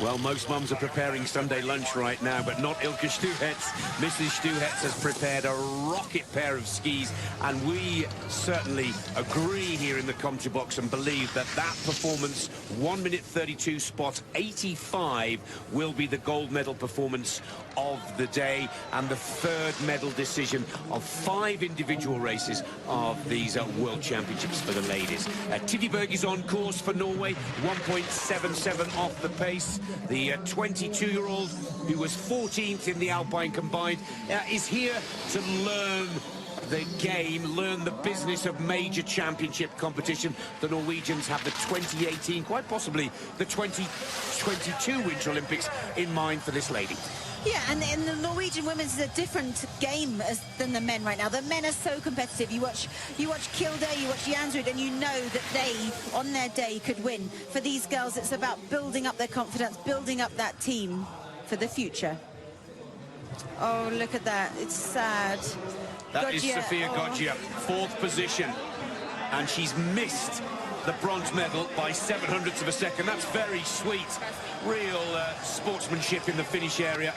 Well, most mums are preparing Sunday lunch right now, but not Ilka Stuhetz. Mrs. Stuhetz has prepared a rocket pair of skis, and we certainly agree here in the commentary box and believe that that performance, 1 minute 32 spot 85, will be the gold medal performance of the day and the third medal decision of 5 individual races of these World Championships for the ladies. Tiddeberg is on course for Norway, 1.77 off the pace. The 22-year-old, who was 14th in the Alpine combined, is here to learn the game, learn the business of major championship competition. The Norwegians have the 2018, quite possibly the 2022 Winter Olympics in mind for this lady. Yeah, and the Norwegian women's is a different game than the men right now. The men are so competitive. You watch Kilde, you watch Jansrud, and you know that they, on their day, could win. For these girls, it's about building up their confidence, building up that team for the future. Oh, look at that. It's sad. That is Sofia Goggia, 4th position, and she's missed the bronze medal by 700ths of a second. That's very sweet. Real sportsmanship in the finish area.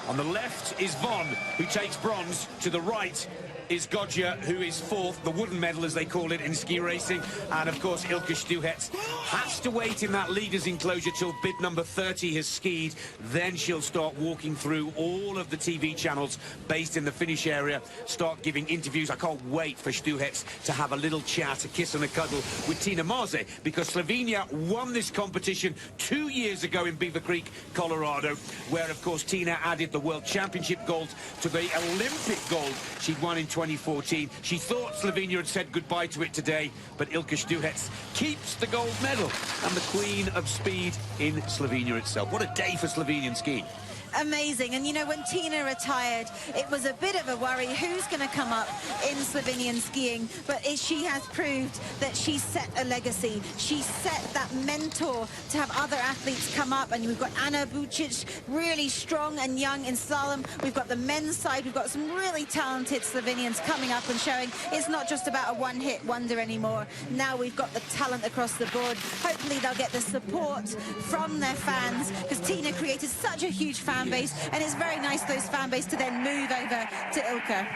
On the left is Von, who takes bronze. To the right is Goggia, who is 4th, the wooden medal, as they call it in ski racing. And, of course, Ilka Stuhetz has to wait in that leaders' enclosure till bib number 30 has skied. Then she'll start walking through all of the TV channels based in the finish area, start giving interviews. I can't wait for Stuhetz to have a little chat, a kiss and a cuddle with Tina Maze, because Slovenia won this competition 2 years ago in Beaver Creek, Colorado, where, of course, Tina added the World Championship gold to the Olympic gold she'd won in 2014. She thought Slovenia had said goodbye to it today, but Ilka Stuhetz keeps the gold medal and the queen of speed in Slovenia itself. What a day for Slovenian skiing. Amazing. And you know, when Tina retired, it was a bit of a worry who's going to come up in Slovenian skiing, but she has proved that she set a legacy. She set that mentor to have other athletes come up, and we've got Ana Bucic, really strong and young in slalom. We've got the men's side, we've got some really talented Slovenians coming up and showing it's not just about a one-hit wonder anymore. Now we've got the talent across the board. Hopefully they'll get the support from their fans, because Tina created such a huge fan base, and it's very nice those fan base to then move over to Ilka.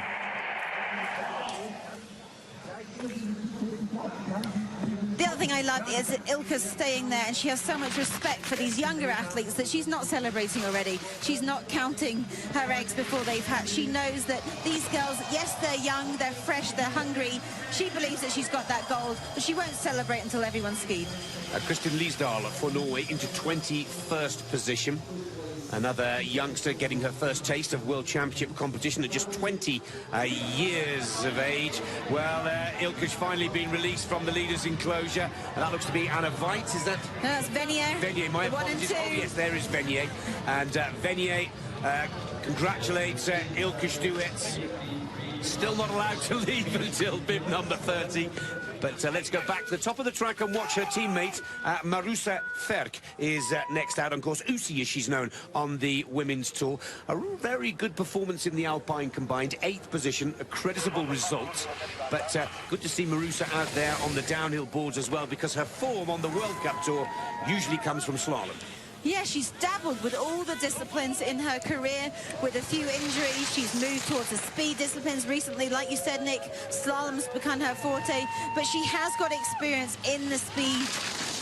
The other thing I love is that Ilka's staying there, and she has so much respect for these younger athletes that she's not celebrating already. She's not counting her eggs before they've hatched. She knows that these girls, yes, they're young, they're fresh, they're hungry. She believes that she's got that gold, but she won't celebrate until everyone's skied. Kristin Liesdahl for Norway into 21st position. Another youngster getting her first taste of World Championship competition at just 20 years of age. Well, Ilka's finally been released from the leaders' enclosure, and that looks to be Anna Veit, is that? No, that's Venier. Venier, my apologies. Oh, yes, there is Venier. And Venier congratulates Ilka Stuhetz. Still not allowed to leave until bib number 30. But let's go back to the top of the track and watch her teammate, Marusa Ferk, is next out on course. Usi, as she's known on the women's tour. A very good performance in the Alpine combined. 8th position, a creditable result. But good to see Marusa out there on the downhill boards as well, because her form on the World Cup tour usually comes from slalom. Yeah, she's dabbled with all the disciplines in her career. With a few injuries, she's moved towards the speed disciplines recently. Like you said, Nick, slalom's become her forte, but she has got experience in the speed.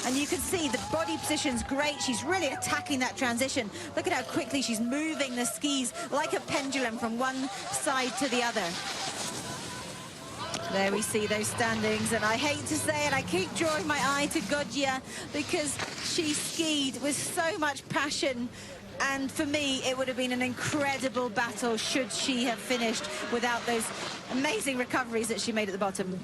And you can see the body position's great. She's really attacking that transition. Look at how quickly she's moving the skis like a pendulum from one side to the other. There we see those standings, and I hate to say it, I keep drawing my eye to Goggia because she skied with so much passion And for me, it would have been an incredible battle should she have finished without those amazing recoveries that she made at the bottom.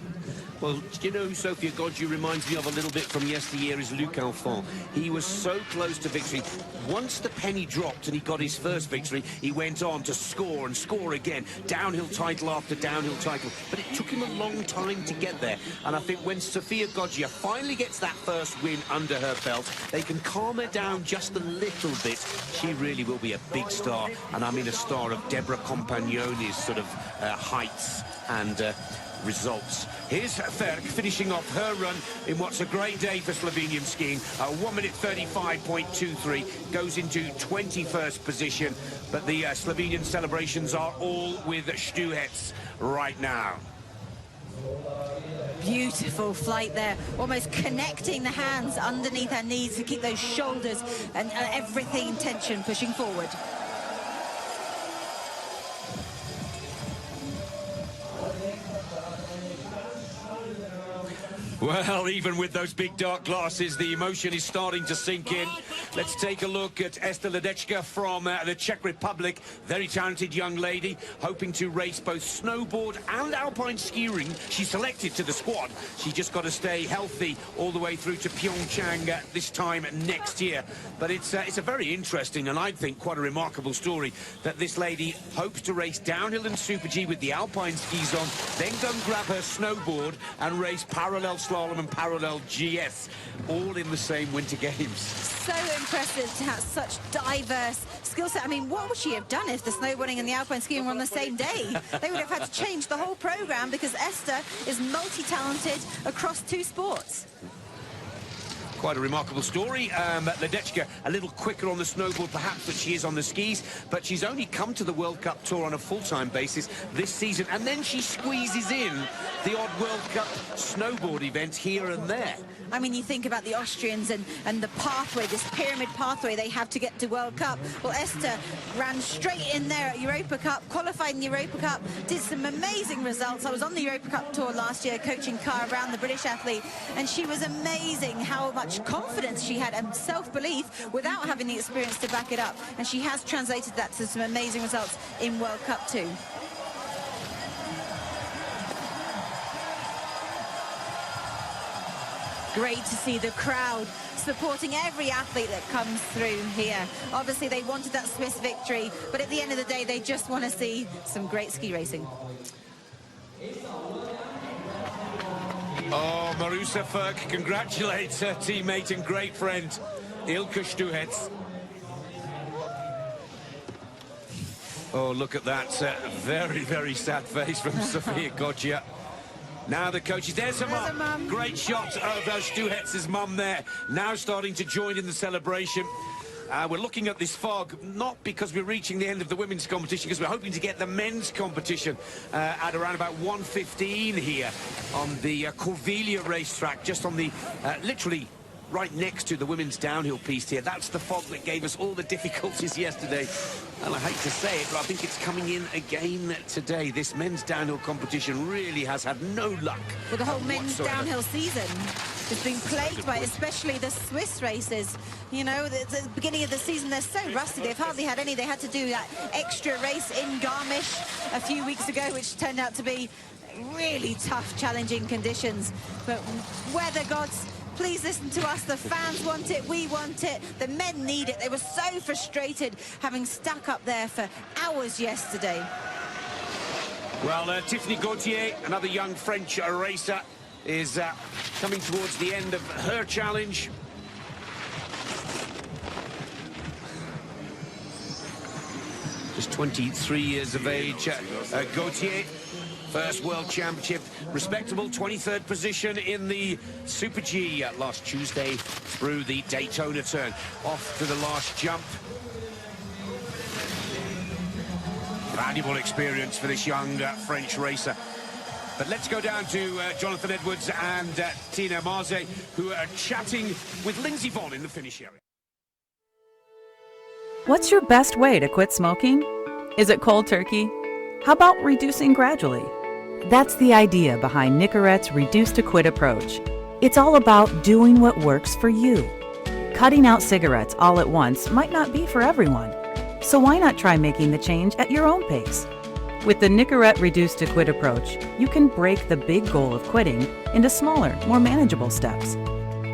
Well, do you know who Sofia Goggia reminds me of a little bit from yesteryear is Luc Alphand. He was so close to victory. Once the penny dropped and he got his first victory, he went on to score and score again. Downhill title after downhill title. But it took him a long time to get there. And I think when Sofia Goggia finally gets that first win under her belt, they can calm her down just a little bit. She really will be a big star. And I mean a star of Deborah Compagnoni's sort of heights and results. Here's Ferk finishing off her run in what's a great day for Slovenian skiing. 1 minute 35.23, goes into 21st position, but the Slovenian celebrations are all with Stuhetz right now. Beautiful flight there, almost connecting the hands underneath her knees to keep those shoulders and everything in tension, pushing forward. Well, even with those big dark glasses, the emotion is starting to sink in. Let's take a look at Ester Ledecka from the Czech Republic. Very talented young lady, hoping to race both snowboard and alpine skiing. She's selected to the squad. She just got to stay healthy all the way through to Pyeongchang this time next year. But it's a very interesting and I think quite a remarkable story that this lady hopes to race downhill and Super G with the alpine skis on, then go and grab her snowboard and race parallel slalom and parallel GS, all in the same Winter Games. So impressive to have such diverse skill set. I mean, what would she have done if the snowboarding and the alpine skiing were on the same day? They would have had to change the whole program because Esther is multi-talented across two sports. Quite a remarkable story. Ledecka a little quicker on the snowboard perhaps than she is on the skis, but she's only come to the World Cup Tour on a full-time basis this season, and then she squeezes in the odd World Cup snowboard event here and there. I mean, you think about the Austrians and the pathway, this pyramid pathway they have to get to World Cup. Well, Esther ran straight in there at Europa Cup, qualified in the Europa Cup, did some amazing results. I was on the Europa Cup Tour last year coaching Cara Brown, the British athlete, and she was amazing how much confidence she had and self-belief without having the experience to back it up. And she has translated that to some amazing results in World Cup too. Great to see the crowd supporting every athlete that comes through here. Obviously, they wanted that Swiss victory, but at the end of the day, they just want to see some great ski racing. Oh, Marusa Ferk congratulates her teammate and great friend, Ilka Stuhetz. Oh, look at that very, very sad face from Sofia Goggia. Now the coaches, there's her mum. Great shot of Stuhetz's mum there, now starting to join in the celebration. We're looking at this fog, not because we're reaching the end of the women's competition, because we're hoping to get the men's competition at around about 1:15 here on the Corviglia racetrack, just on the, literally, right next to the women's downhill piste here. That's the fog that gave us all the difficulties yesterday. And I hate to say it, but I think it's coming in again today. This men's downhill competition really has had no luck. Well, the whole men's downhill season has been plagued by, especially the Swiss races. You know, the beginning of the season, they're so rusty. They've hardly had any. They had to do that extra race in Garmisch a few weeks ago, which turned out to be really tough, challenging conditions. But weather gods, please listen to us. The fans want it, we want it, the men need it. They were so frustrated having stuck up there for hours yesterday. Well, Tiffany Gauthier, another young French racer, is coming towards the end of her challenge. Just 23 years of age, Gauthier. First World Championship, respectable 23rd position in the Super G last Tuesday through the Daytona turn. Off to the last jump. Valuable experience for this young French racer. But let's go down to Jonathan Edwards and Tina Marze, who are chatting with Lindsay Vonn in the finish area. What's your best way to quit smoking? Is it cold turkey? How about reducing gradually? That's the idea behind Nicorette's Reduce to Quit approach. It's all about doing what works for you. cutting out cigarettes all at once might not be for everyone. So why not try making the change at your own pace? With the Nicorette Reduce to Quit approach, you can break the big goal of quitting into smaller, more manageable steps.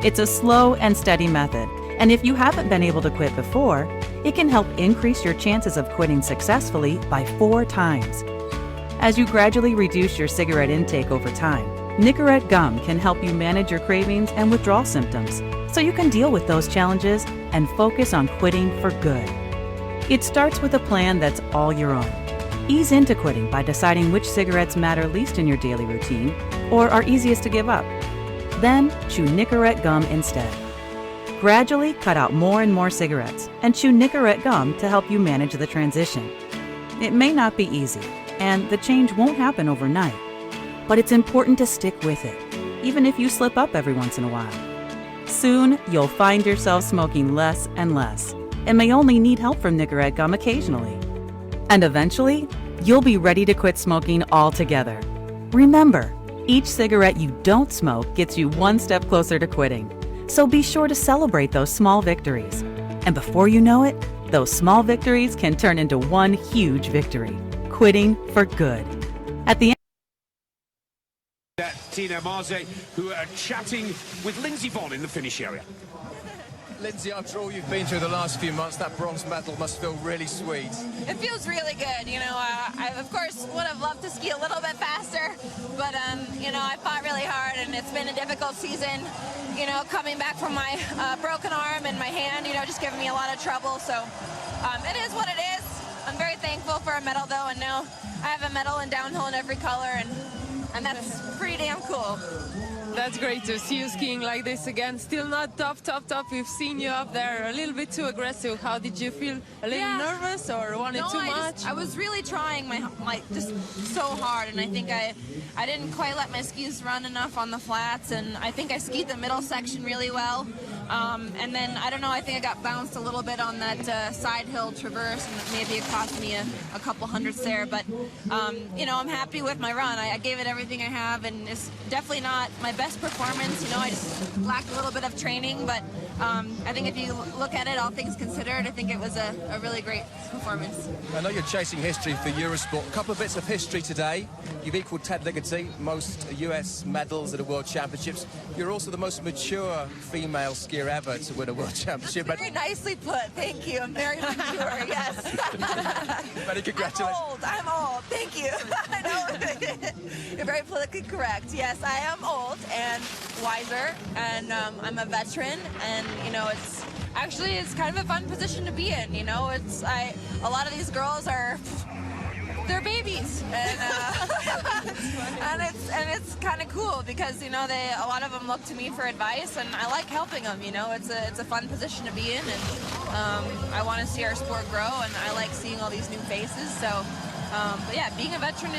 It's a slow and steady method, and if you haven't been able to quit before, it can help increase your chances of quitting successfully by 4 times. As you gradually reduce your cigarette intake over time, Nicorette gum can help you manage your cravings and withdrawal symptoms, so you can deal with those challenges and focus on quitting for good. It starts with a plan that's all your own. Ease into quitting by deciding which cigarettes matter least in your daily routine or are easiest to give up. Then chew Nicorette gum instead. Gradually cut out more and more cigarettes and chew Nicorette gum to help you manage the transition. It may not be easy, and the change won't happen overnight, but it's important to stick with it, even if you slip up every once in a while. Soon, you'll find yourself smoking less and less, and may only need help from Nicorette gum occasionally. And eventually, you'll be ready to quit smoking altogether. Remember, each cigarette you don't smoke gets you one step closer to quitting. So be sure to celebrate those small victories. And before you know it, those small victories can turn into one huge victory, quitting for good. At the end, Tina Marze, who are chatting with Lindsay Vonn in the finish area. Lindsay, after all you've been through the last few months, that bronze medal must feel really sweet. It feels really good. You know, I of course would have loved to ski a little bit faster, but you know, I fought really hard, and it's been a difficult season. You know, coming back from my broken arm and my hand, you know, just giving me a lot of trouble. So it is what it is. I'm very thankful for a medal, though, and now I have a medal in downhill in every color, and that's pretty damn cool. That's great to see you skiing like this again. Still not top. We've seen you up there a little bit too aggressive. How did you feel? A little nervous or wanted too much? I was really trying my just so hard, and I think I didn't quite let my skis run enough on the flats, and I think I skied the middle section really well. And then, I don't know, I think I got bounced a little bit on that side hill traverse, and maybe it cost me a couple hundredths there. But, you know, I'm happy with my run. I gave it everything I have, and it's definitely not my best performance. You know, I just lacked a little bit of training, but I think if you look at it, all things considered, I think it was a really great performance. I know you're chasing history for Eurosport. A couple of bits of history today. You've equaled Ted Ligety, most US medals at a World Championships. You're also the most mature female skier ever to win a World Championship. That's very nicely put. Thank you. I'm very mature. Yes. Many congratulations. I'm old. Thank you. I know. You're very politically correct. Yes, I am old and wiser, and I'm a veteran, and you know, it's kind of a fun position to be in. You know, a lot of these girls they're babies, and and it's kind of cool because, you know, a lot of them look to me for advice, and I like helping them. You know, it's a fun position to be in, and I want to see our sport grow, and I like seeing all these new faces. So, but yeah, being a veteran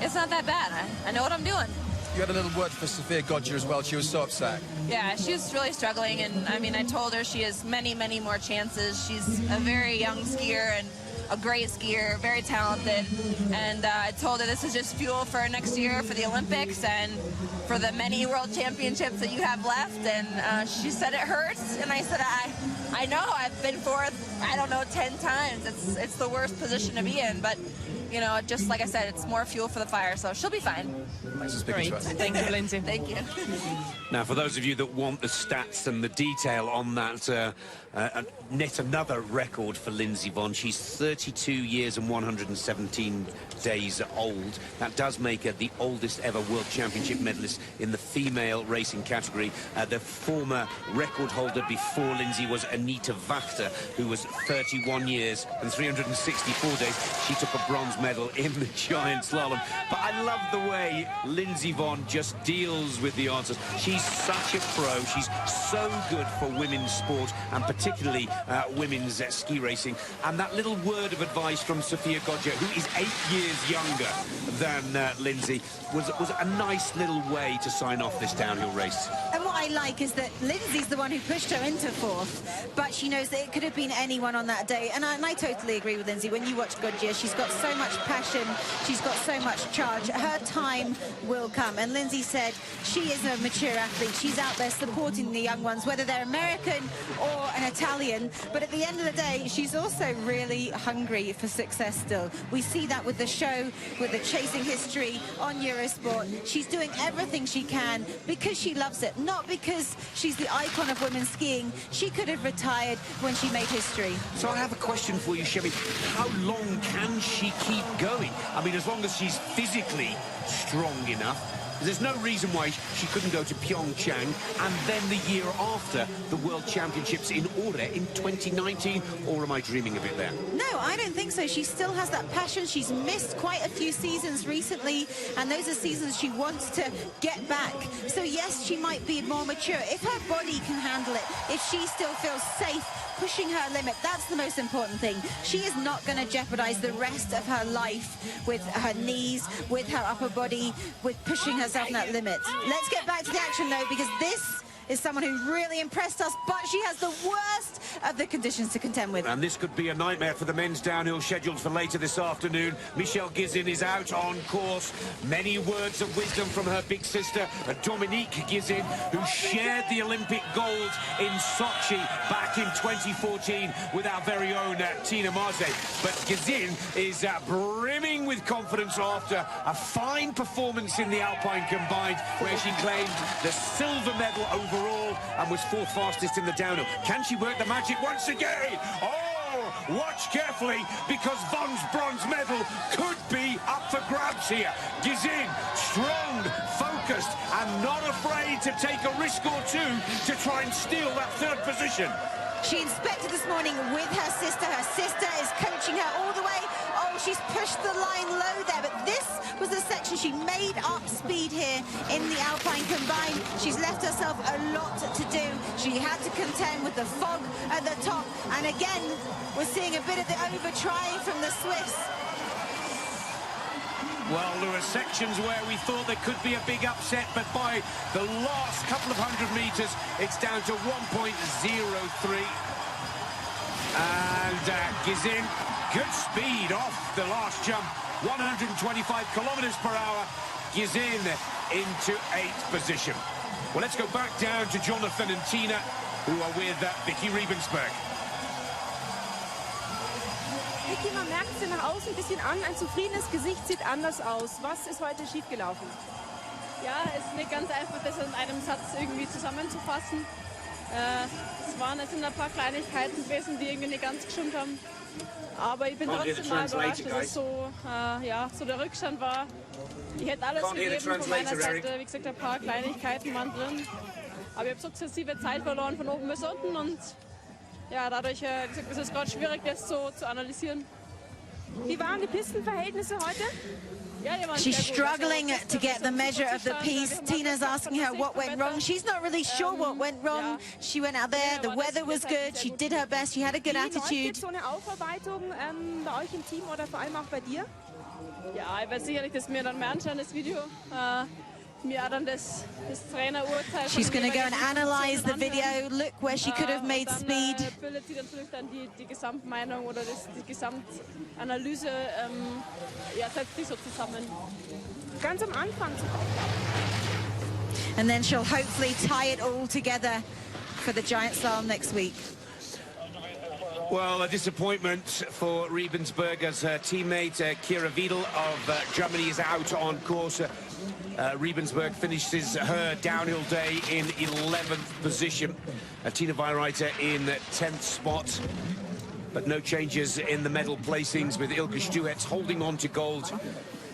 it's not that bad. I know what I'm doing. You had a little word for Sophia Godger as well. She was so upset. Yeah, she was really struggling, and I mean, I told her she has many more chances. She's a very young skier and a great skier, very talented, and I told her this is just fuel for next year for the Olympics and for the many world championships that you have left. And she said it hurts, and I said I know, I've been fourth, I don't know, 10 times. It's the worst position to be in, but you know, just like I said, it's more fuel for the fire, so she'll be fine. Great. Thank you, Lindsay. Thank you. Now, for those of you that want the stats and the detail on that, net another record for Lindsay Vonn. She's 32 years and 117 days old. That does make her the oldest ever World Championship medalist in the female racing category. The former record holder before Lindsay was Anita Wachter, who was 31 years and 364 days. She took a bronze medal in the giant slalom. But I love the way Lindsay Vonn just deals with the answers. She's such a pro. She's so good for women's sport, and particularly women's ski racing. And that little word of advice from Sophia Godger, who is 8 years younger than Lindsay, was a nice little way to sign off this downhill race. And what I like is that Lindsay's the one who pushed her into fourth, but she knows that it could have been anyone on that day. And I totally agree with Lindsay. When you watch Godger, she's got so much much passion. She's got so much charge. Her time will come. And Lindsay said she is a mature athlete. She's out there supporting the young ones, whether they're American or an Italian. But at the end of the day, she's also really hungry for success still. We see that with the show, with the chasing history on Eurosport. She's doing everything she can because she loves it, not because she's the icon of women's skiing. She could have retired when she made history. So I have a question for you, Chevy. How long can she keep going? I mean, as long as she's physically strong enough. There's no reason why she couldn't go to Pyeongchang and then the year after the World Championships in Åre in 2019, or am I dreaming of it there? No, I don't think so. She still has that passion. She's missed quite a few seasons recently, and those are seasons she wants to get back. So yes, she might be more mature. If her body can handle it, if she still feels safe pushing her limit, that's the most important thing. She is not going to jeopardize the rest of her life with her knees, with her upper body, with pushing herself in that limit. Let's get back to the action though, because this is someone who really impressed us, but she has the worst of the conditions to contend with. And this could be a nightmare for the men's downhill scheduled for later this afternoon. Michelle Gizin is out on course. Many words of wisdom from her big sister, Dominique Gizin, who shared the Olympic gold in Sochi back in 2014 with our very own Tina Maze. But Gizin is brimming with confidence after a fine performance in the Alpine combined, where she claimed the silver medal overall and was fourth fastest in the downhill. Can she work the magic once again? Oh, watch carefully, because Von's bronze medal could be up for grabs here. Gizin, strong, focused, and not afraid to take a risk or two to try and steal that third position. She inspected this morning with her sister. Her sister is coaching her all the way. Oh, she's pushed the line low there, but this was the section she made up speed here in the Alpine combined. She's left herself a lot to do. She had to contend with the fog at the top, and again, we're seeing a bit of the over-trying from the Swiss. Well, there were sections where we thought there could be a big upset, but by the last couple of 100 meters, it's down to 1.03. And Gizin, good speed off the last jump, 125 kilometers per hour. Gizin into 8th position. Well, let's go back down to Jonathan and Tina, who are with Vicky Riebensberg. Vicky, man merkt sie nach außen ein bisschen an, ein zufriedenes Gesicht sieht anders aus. Was ist heute schiefgelaufen? Ja, es ist nicht ganz einfach, das in einem Satz irgendwie zusammenzufassen. Es sind ein paar Kleinigkeiten gewesen, die irgendwie nicht ganz gestimmt haben. Aber ich bin trotzdem mal überrascht, dass es so, so der Rückstand war. Ich hätte alles gegeben von meiner Seite. Wie gesagt, ein paar Kleinigkeiten waren drin. Aber ich habe sukzessive Zeit verloren von oben bis unten. Und ja, dadurch ist es gerade schwierig, das so zu analysieren. Wie waren die Pistenverhältnisse heute? She's struggling to get the measure of the piece. Tina's asking her what went wrong. She's not really sure what went wrong. She went out there, the weather was good, she did her best, she had a good attitude. Gibt es so eine Aufarbeitung bei euch im Team oder vor allem auch bei dir? Ja, ich werde sicherlich das mir dann mehr anschauen, das Video. Mir dann das Trainerurteil. She's going to go and analyze the video, look where she could have made speed. Bildet sie natürlich dann die Gesamtmeinung oder die Gesamtanalyse, setzt sich so zusammen. Ganz am Anfang. And then she'll hopefully tie it all together for the giant slalom next week. Well, a disappointment for Riebensberg as her teammate Kira Wiedel of Germany is out on course. Riebensberg finishes her downhill day in 11th position. Tina Weirreiter in 10th spot. But no changes in the medal placings, with Ilka Stuets holding on to gold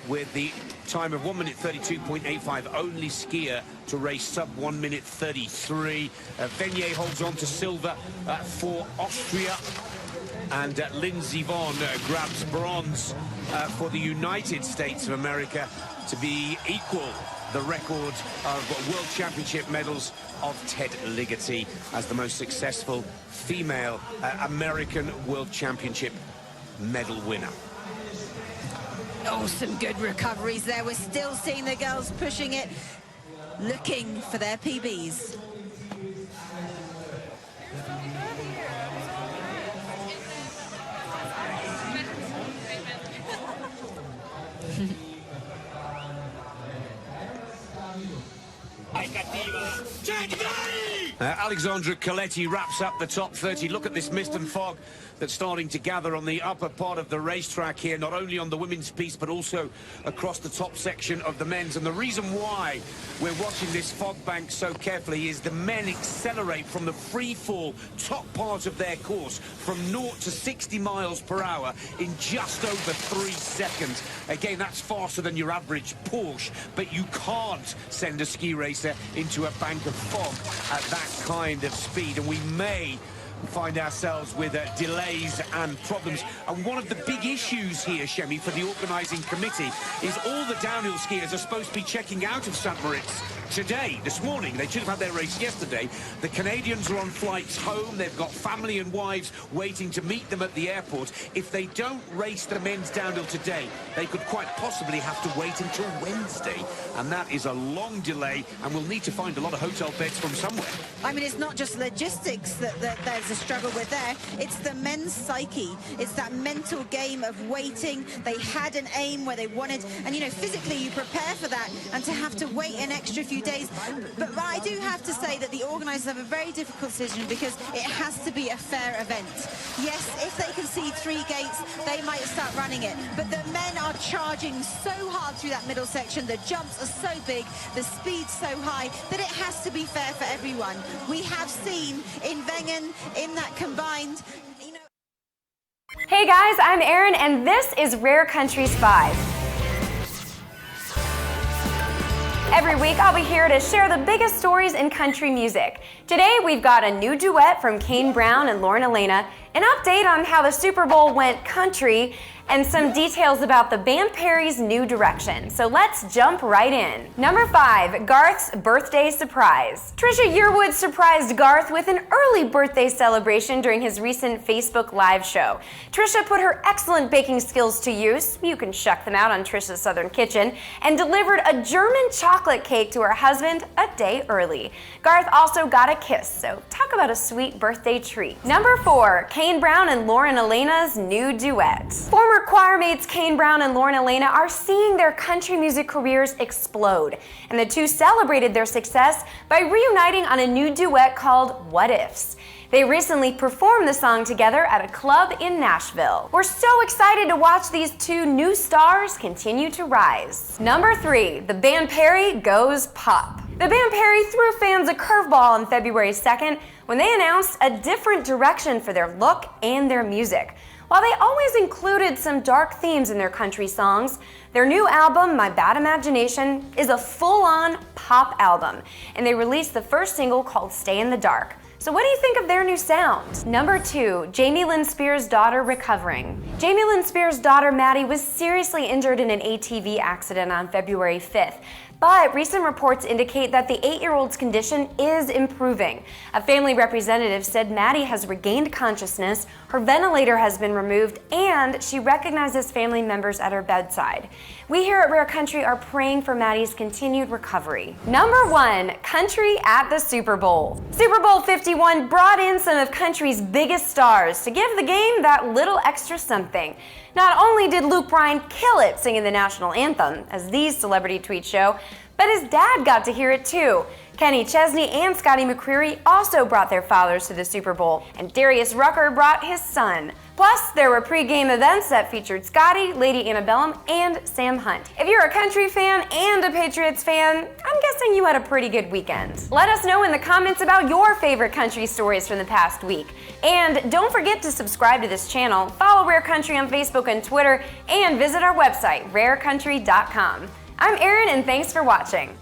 with the time of 1 minute 32.85, only skier to race sub 1 minute 33. Venier holds on to silver for Austria, and Lindsay Vonn grabs bronze for the United States of America to be equal the record of World Championship medals of Ted Ligety as the most successful female American World Championship medal winner. Oh, some good recoveries there. We're still seeing the girls pushing it, looking for their PBs. Alexandra Coletti wraps up the top 30. Look at this mist and fog that's starting to gather on the upper part of the racetrack here, not only on the women's piece, but also across the top section of the men's. And the reason why we're watching this fog bank so carefully is the men accelerate from the free fall top part of their course from 0 to 60 miles per hour in just over 3 seconds. Again, that's faster than your average Porsche, but you can't send a ski racer into a bank of fog at that kind of speed, and we may find ourselves with delays and problems. And one of the big issues here, Shemi, for the organising committee is all the downhill skiers are supposed to be checking out of St. Moritz today, this morning. They should have had their race yesterday. The Canadians are on flights home. They've got family and wives waiting to meet them at the airport. If they don't race the men's downhill today, they could quite possibly have to wait until Wednesday. And that is a long delay, and we'll need to find a lot of hotel beds from somewhere. I mean, it's not just logistics that there's a struggle with there. It's the men's psyche. It's that mental game of waiting. They had an aim where they wanted, and, you know, physically you prepare for that, and to have to wait an extra few days. But I do have to say that the organisers have a very difficult decision, because it has to be a fair event. Yes, if they can see 3 gates, they might start running it. But the men are charging so hard through that middle section. The jumps are so big, the speed's so high, that it has to be fair for everyone. We have seen in Wengen, in that combined, you know... Hey guys, I'm Erin, and this is Rare Countries 5. Every week, I'll be here to share the biggest stories in country music. Today, we've got a new duet from Kane Brown and Lauren Elena, an update on how the Super Bowl went country, and some details about the band Perry's new direction. So let's jump right in. Number 5, Garth's birthday surprise. Trisha Yearwood surprised Garth with an early birthday celebration during his recent Facebook Live show. Trisha put her excellent baking skills to use, you can check them out on Trisha's Southern Kitchen, and delivered a German chocolate cake to her husband a day early. Garth also got a kiss, so talk about a sweet birthday treat. Number 4, Kane Brown and Lauren Elena's new duet. Former choir mates Kane Brown and Lauren Elena are seeing their country music careers explode, and the two celebrated their success by reuniting on a new duet called What Ifs. They recently performed the song together at a club in Nashville. We're so excited to watch these two new stars continue to rise. Number 3, the band Perry goes pop. The band Perry threw fans a curveball on February 2nd when they announced a different direction for their look and their music. While they always included some dark themes in their country songs, their new album, My Bad Imagination, is a full-on pop album, and they released the first single called Stay in the Dark. So what do you think of their new sound? Number 2, Jamie Lynn Spears' daughter recovering. Jamie Lynn Spears' daughter Maddie was seriously injured in an ATV accident on February 5th. But recent reports indicate that the 8-year-old's condition is improving. A family representative said Maddie has regained consciousness, her ventilator has been removed, and she recognizes family members at her bedside. We here at Rare Country are praying for Maddie's continued recovery. Number 1, country at the Super Bowl. Super Bowl 51 brought in some of country's biggest stars to give the game that little extra something. Not only did Luke Bryan kill it singing the national anthem, as these celebrity tweets show, but his dad got to hear it too. Kenny Chesney and Scotty McCreery also brought their fathers to the Super Bowl, and Darius Rucker brought his son. Plus, there were pre-game events that featured Scotty, Lady Antebellum, and Sam Hunt. If you're a country fan and a Patriots fan, I'm guessing you had a pretty good weekend. Let us know in the comments about your favorite country stories from the past week. And don't forget to subscribe to this channel, follow Rare Country on Facebook and Twitter, and visit our website, rarecountry.com. I'm Erin, and thanks for watching.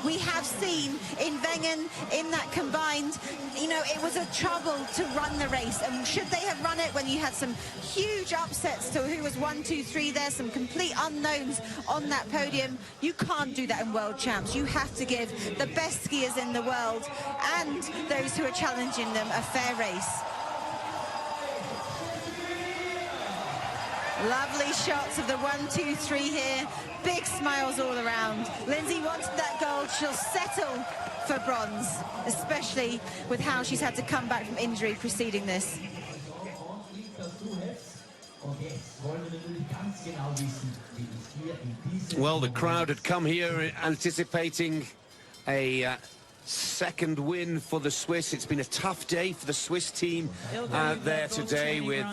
We have seen in Wengen, in that combined, you know, it was a trouble to run the race. And should they have run it when you had some huge upsets to who was 1, 2, 3 there, some complete unknowns on that podium? You can't do that in World Champs. You have to give the best skiers in the world and those who are challenging them a fair race. Lovely shots of the 1, 2, 3 here. Big smiles all around. Lindsay wanted that gold. She'll settle for bronze, especially with how she's had to come back from injury preceding this. Well, the crowd had come here anticipating a second win for the Swiss. It's been a tough day for the Swiss team out there today with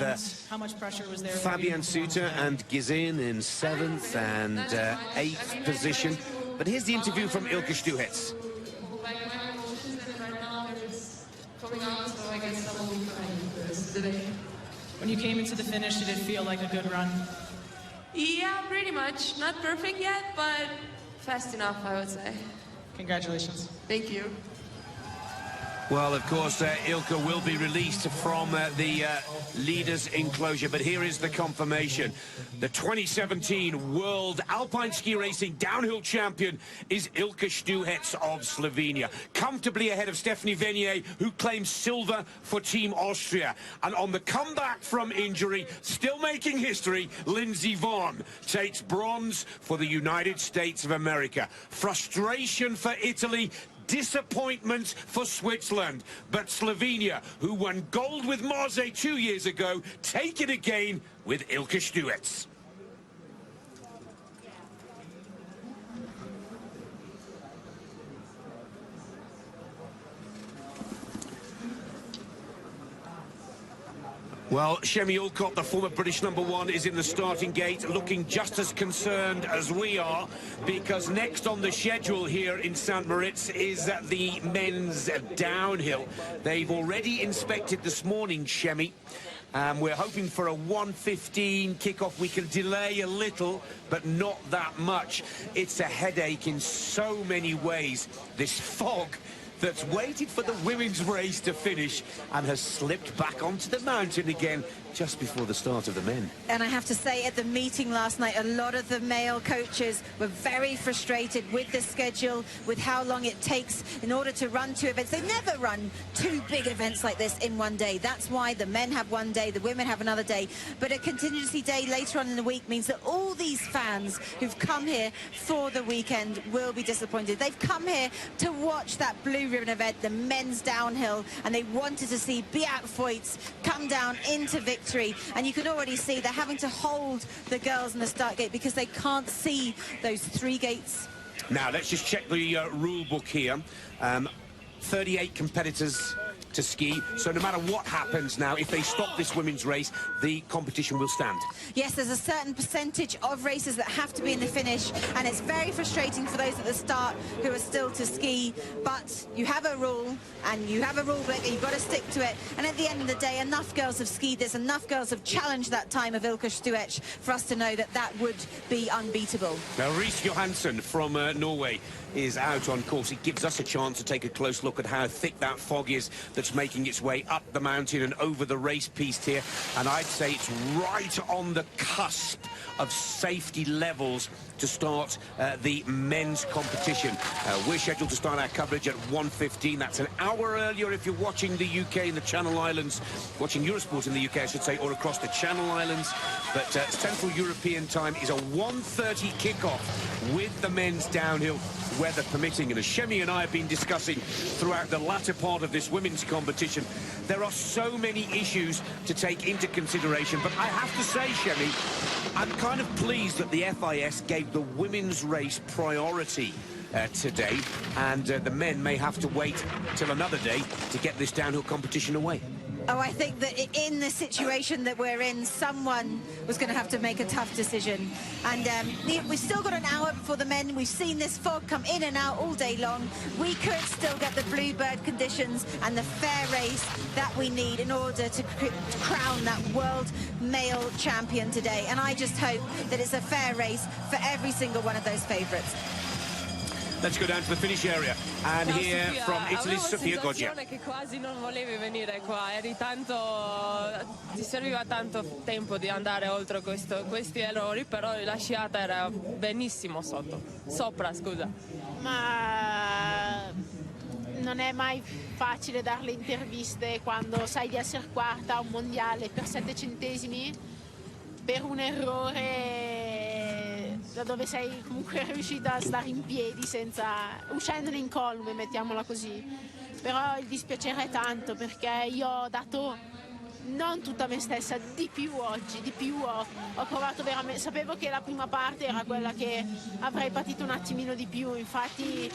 how much pressure was there? Fabian Suter and Gizin in 7th and 8th position. But here's the interview from Ilka Stuhetz. When you came into the finish, did it feel like a good run? Yeah, pretty much. Not perfect yet, but fast enough, I would say. Congratulations. Thank you. Well, of course, Ilka will be released from the leaders' enclosure, but here is the confirmation. The 2017 World Alpine Ski Racing Downhill Champion is Ilka Stuhetz of Slovenia, comfortably ahead of Stephanie Venier, who claims silver for Team Austria. And on the comeback from injury, still making history, Lindsay takes bronze for the United States of America. Frustration for Italy, disappointment for Switzerland, but Slovenia, who won gold with Marseille 2 years ago, take it again with Ilka Stuhetz. Well, Shemi Ulcott, the former British #1, is in the starting gate, looking just as concerned as we are, because next on the schedule here in St. Moritz is the men's downhill. They've already inspected this morning, Shemi. We're hoping for a 1:15 kickoff. We can delay a little, but not that much. It's a headache in so many ways. This fog that's waited for the women's race to finish and has slipped back onto the mountain again just before the start of the men. And I have to say, at the meeting last night, a lot of the male coaches were very frustrated with the schedule, with how long it takes in order to run 2 events. They never run 2 big events like this in one day. That's why the men have one day, the women have another day. But a contingency day later on in the week means that all these fans who've come here for the weekend will be disappointed. They've come here to watch that blue ribbon event, the men's downhill, and they wanted to see Beat Voigt come down into victory. And you can already see they're having to hold the girls in the start gate because they can't see those 3 gates. Now, let's just check the rule book here. 38 competitors to ski, so no matter what happens now, if they stop this women's race, the competition will stand. Yes, there's a certain percentage of races that have to be in the finish, and it's very frustrating for those at the start who are still to ski, but you have a rule, and you have a rule book, and you've got to stick to it. And at the end of the day, enough girls have skied this, enough girls have challenged that time of Ilka Stuhetz for us to know that that would be unbeatable. Now, Reese Johansson from Norway is out on course. It gives us a chance to take a close look at how thick that fog is that's making its way up the mountain and over the race piste here. And I'd say it's right on the cusp of safety levels to start the men's competition. We're scheduled to start our coverage at 1:15. That's an hour earlier if you're watching the UK and the Channel Islands, watching Eurosport in the UK, I should say, or across the Channel Islands. But Central European time is a 1:30 kickoff with the men's downhill, weather permitting. And as Shemi and I have been discussing throughout the latter part of this women's competition, there are so many issues to take into consideration. But I have to say, Shemi, I'm kind of pleased that the FIS gave the women's race priority today, and the men may have to wait till another day to get this downhill competition away. Oh, I think that in the situation that we're in, someone was going to have to make a tough decision. And we've still got an hour before the men. We've seen this fog come in and out all day long. We could still get the bluebird conditions and the fair race that we need in order to crown that world male champion today. And I just hope that it's a fair race for every single one of those favourites. Let's go down to the finish area and hear from Italy's Sofia Goggia. Che quasi non volevi venire qua, ti serviva tanto tempo di andare oltre questi errori, però la sciata era benissimo sopra, scusa. Ma non è mai facile dare le interviste quando sai di essere quarta a un mondiale per 7 centesimi per un errore da dove sei comunque riuscita a stare in piedi uscendone incolume, mettiamola così. Però il dispiacere è tanto perché io ho dato non tutta me stessa, di più oggi, di più ho provato veramente, sapevo che la prima parte era quella che avrei patito un attimino di più, infatti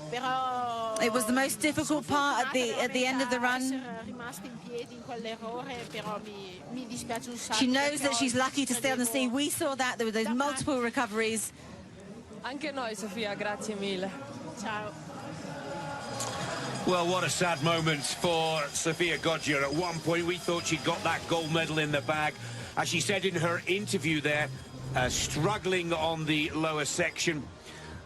però it was the most difficult part at the end of the run. Rimasta in piedi in quell'errore, però mi dispiace un sacco. She knows that she's lucky to stay on the sea. We saw that, there were those multiple recoveries. Anche noi, Sofia, grazie mille. Ciao. Well, what a sad moment for Sofia Goggia. At one point, we thought she'd got that gold medal in the bag. As she said in her interview there, struggling on the lower section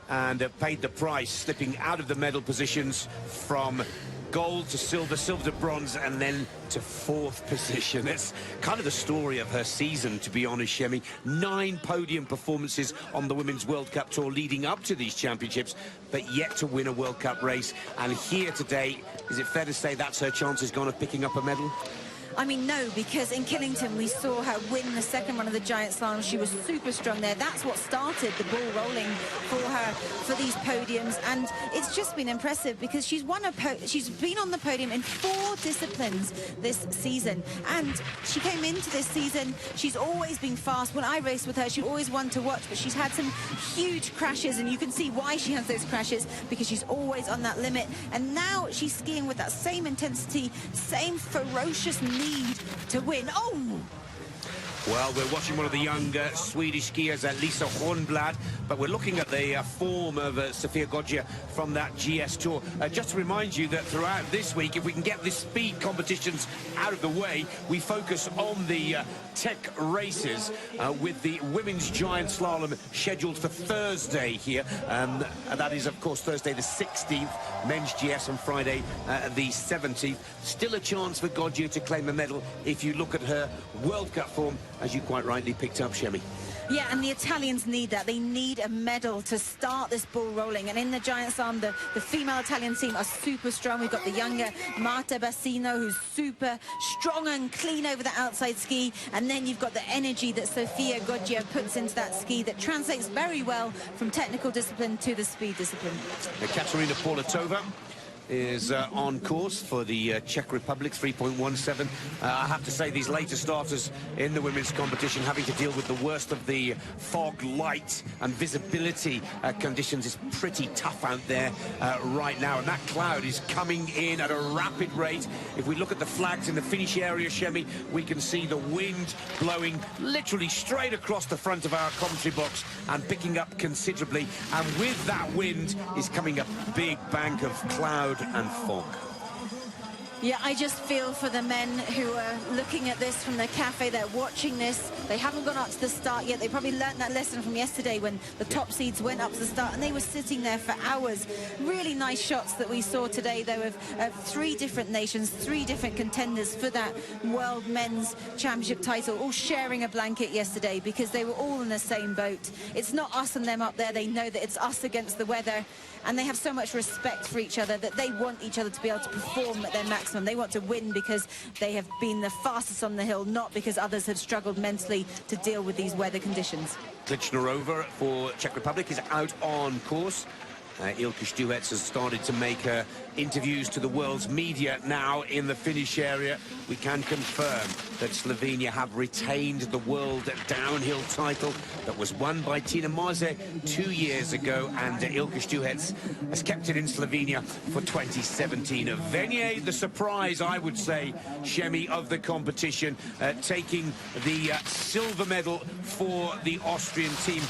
and paid the price, slipping out of the medal positions from gold to silver, silver to bronze, and then to fourth position. It's kind of the story of her season, to be honest, Shemi. 9 podium performances on the Women's World Cup Tour leading up to these championships, but yet to win a World Cup race. And here today, is it fair to say that's her chances gone of picking up a medal? I mean, no, because in Killington we saw her win the second run of the giant slalom. She was super strong there. That's what started the ball rolling for her for these podiums, and it's just been impressive because she's she's been on the podium in 4 disciplines this season, and she came into this season, she's always been fast. When I raced with her, she always won to watch, but she's had some huge crashes, and you can see why she has those crashes, because she's always on that limit. And now she's skiing with that same intensity, same ferocious need to win. Oh! Well, we're watching one of the young Swedish skiers, Lisa Hornblad, but we're looking at the form of Sofia Goggia from that GS Tour. Just to remind you that throughout this week, if we can get the speed competitions out of the way, we focus on the tech races with the women's giant slalom scheduled for Thursday here. And that is, of course, Thursday the 16th, men's GS on Friday the 17th. Still a chance for Goggia to claim a medal if you look at her World Cup form, as you quite rightly picked up, Shemi. Yeah, and the Italians need that. They need a medal to start this ball rolling. And in the giant slalom, the female Italian team are super strong. We've got the younger Marta Bassino, who's super strong and clean over the outside ski. And then you've got the energy that Sofia Goggia puts into that ski that translates very well from technical discipline to the speed discipline. Katerina Paulatova is on course for the Czech Republic, 3.17. I have to say, these later starters in the women's competition having to deal with the worst of the fog, light and visibility conditions is pretty tough out there right now. And that cloud is coming in at a rapid rate. If we look at the flags in the finish area, Shemi, we can see the wind blowing literally straight across the front of our commentary box and picking up considerably. And with that wind is coming a big bank of cloud and fog. Yeah, I just feel for the men who are looking at this from their cafe. They're watching this. They haven't gone up to the start yet. They probably learnt that lesson from yesterday when the top seeds went up to the start, and they were sitting there for hours. Really nice shots that we saw today, though, of 3 different nations, 3 different contenders for that World Men's Championship title, all sharing a blanket yesterday because they were all in the same boat. It's not us and them up there. They know that it's us against the weather, and they have so much respect for each other that they want each other to be able to perform at their maximum. They want to win because they have been the fastest on the hill, not because others have struggled mentally to deal with these weather conditions. Klitschnerova for Czech Republic is out on course. Ilka Stuhetz has started to make her interviews to the world's media now in the finish area. We can confirm that Slovenia have retained the world downhill title that was won by Tina Maze 2 years ago, and Ilka Stuhetz has kept it in Slovenia for 2017. Venier, the surprise, I would say, Shemi, of the competition, taking the silver medal for the Austrian team.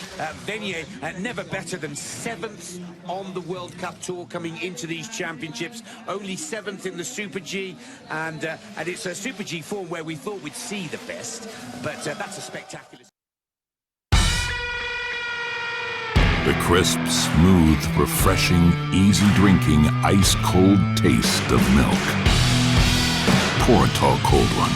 Venier, never better than 7th on the World Cup Tour coming into these championships, only 7th in the Super G, and it's a Super G form where we thought we'd see the best, but that's a spectacular... The crisp, smooth, refreshing, easy drinking, ice-cold taste of milk. Pour a tall cold one.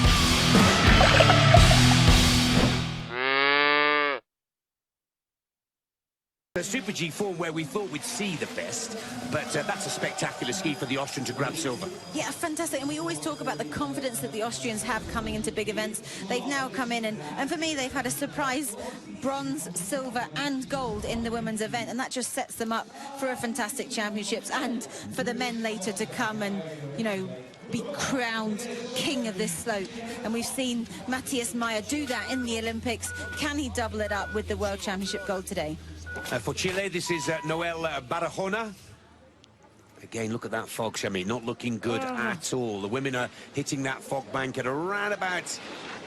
The Super G form where we thought we'd see the best, but that's a spectacular ski for the Austrian to grab silver. Yeah, fantastic. And we always talk about the confidence that the Austrians have coming into big events. They've now come in, and for me, they've had a surprise bronze, silver and gold in the women's event, and that just sets them up for a fantastic championships and for the men later to come. And, you know, be crowned king of this slope. And we've seen Matthias Meyer do that in the Olympics. Can he double it up with the World Championship gold today? For Chile, this is Noel Barahona. Again, look at that fog, Shami, not looking good at all. The women are hitting that fog bank at around about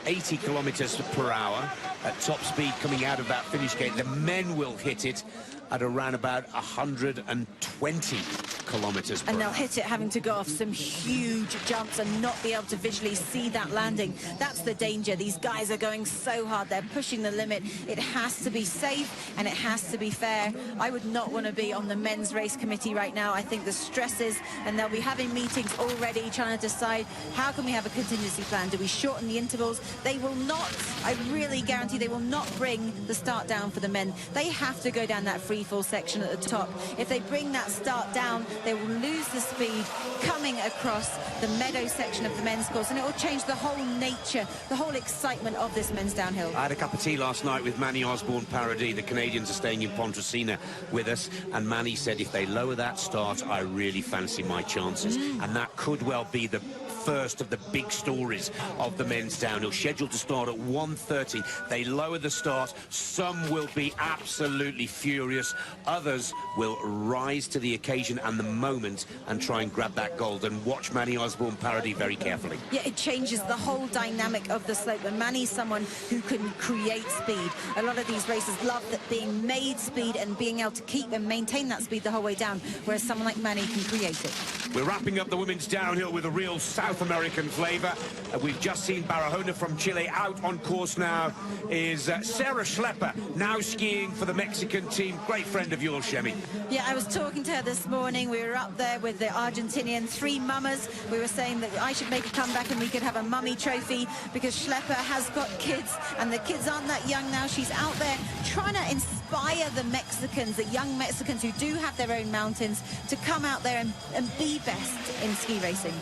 80 kilometers per hour at top speed coming out of that finish gate. The men will hit it at around about 120 kilometers per hour. And they'll hit it having to go off some huge jumps and not be able to visually see that landing. That's the danger. These guys are going so hard. They're pushing the limit. It has to be safe and it has to be fair. I would not want to be on the men's race committee right now. I think the stresses, and they'll be having meetings already trying to decide how can we have a contingency plan. Do we shorten the intervals? They will not, I really guarantee they will not bring the start down for the men. They have to go down that free fall section at the top. If they bring that start down, they will lose the speed coming across the meadow section of the men's course, and it will change the whole nature, the whole excitement of this men's downhill. I had a cup of tea last night with Manny Osborne-Paradis. The Canadians are staying in Pontresina with us, and Manny said if they lower that start, I really fancy my chances. And that could well be the first of the big stories of the men's downhill, scheduled to start at 1:30. They lower the start. Some will be absolutely furious. Others will rise to the occasion and the moment and try and grab that gold. And watch Manny Osborne-Paradis very carefully. Yeah, it changes the whole dynamic of the slope. And Manny's someone who can create speed. A lot of these racers love that being made speed and being able to keep and maintain that speed the whole way down, whereas someone like Manny can create it. We're wrapping up the women's downhill with a real South American flavour. We've just seen Barahona from Chile. Out on course now is Sarah Schlepper, now skiing for the Mexican team. Great friend of yours, Shemi. Yeah, I was talking to her this morning. We were up there with the Argentinian three mamas. We were saying that I should make a comeback and we could have a mummy trophy because Schlepper has got kids and the kids aren't that young now. She's out there trying to inspire the Mexicans, the young Mexicans who do have their own mountains, to come out there and be best in ski racing.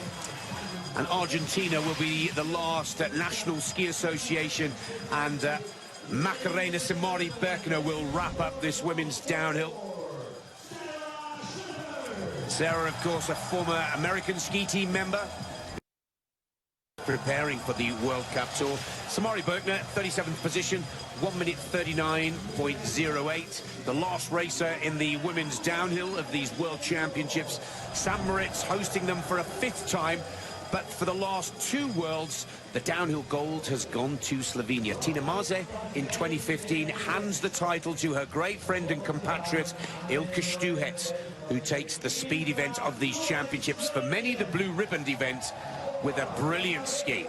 And Argentina will be the last National Ski Association, and Macarena Simari Berkner will wrap up this women's downhill. Sarah, of course, a former American ski team member, preparing for the World Cup Tour. Simari Berkner, 37th position, 1 minute 39.08. The last racer in the women's downhill of these World Championships. St. Moritz hosting them for a 5th time. But for the last 2 Worlds, the downhill gold has gone to Slovenia. Tina Maze in 2015 hands the title to her great friend and compatriot, Ilka Stuhetz, who takes the speed event of these championships, for many the blue ribbon event, with a brilliant ski.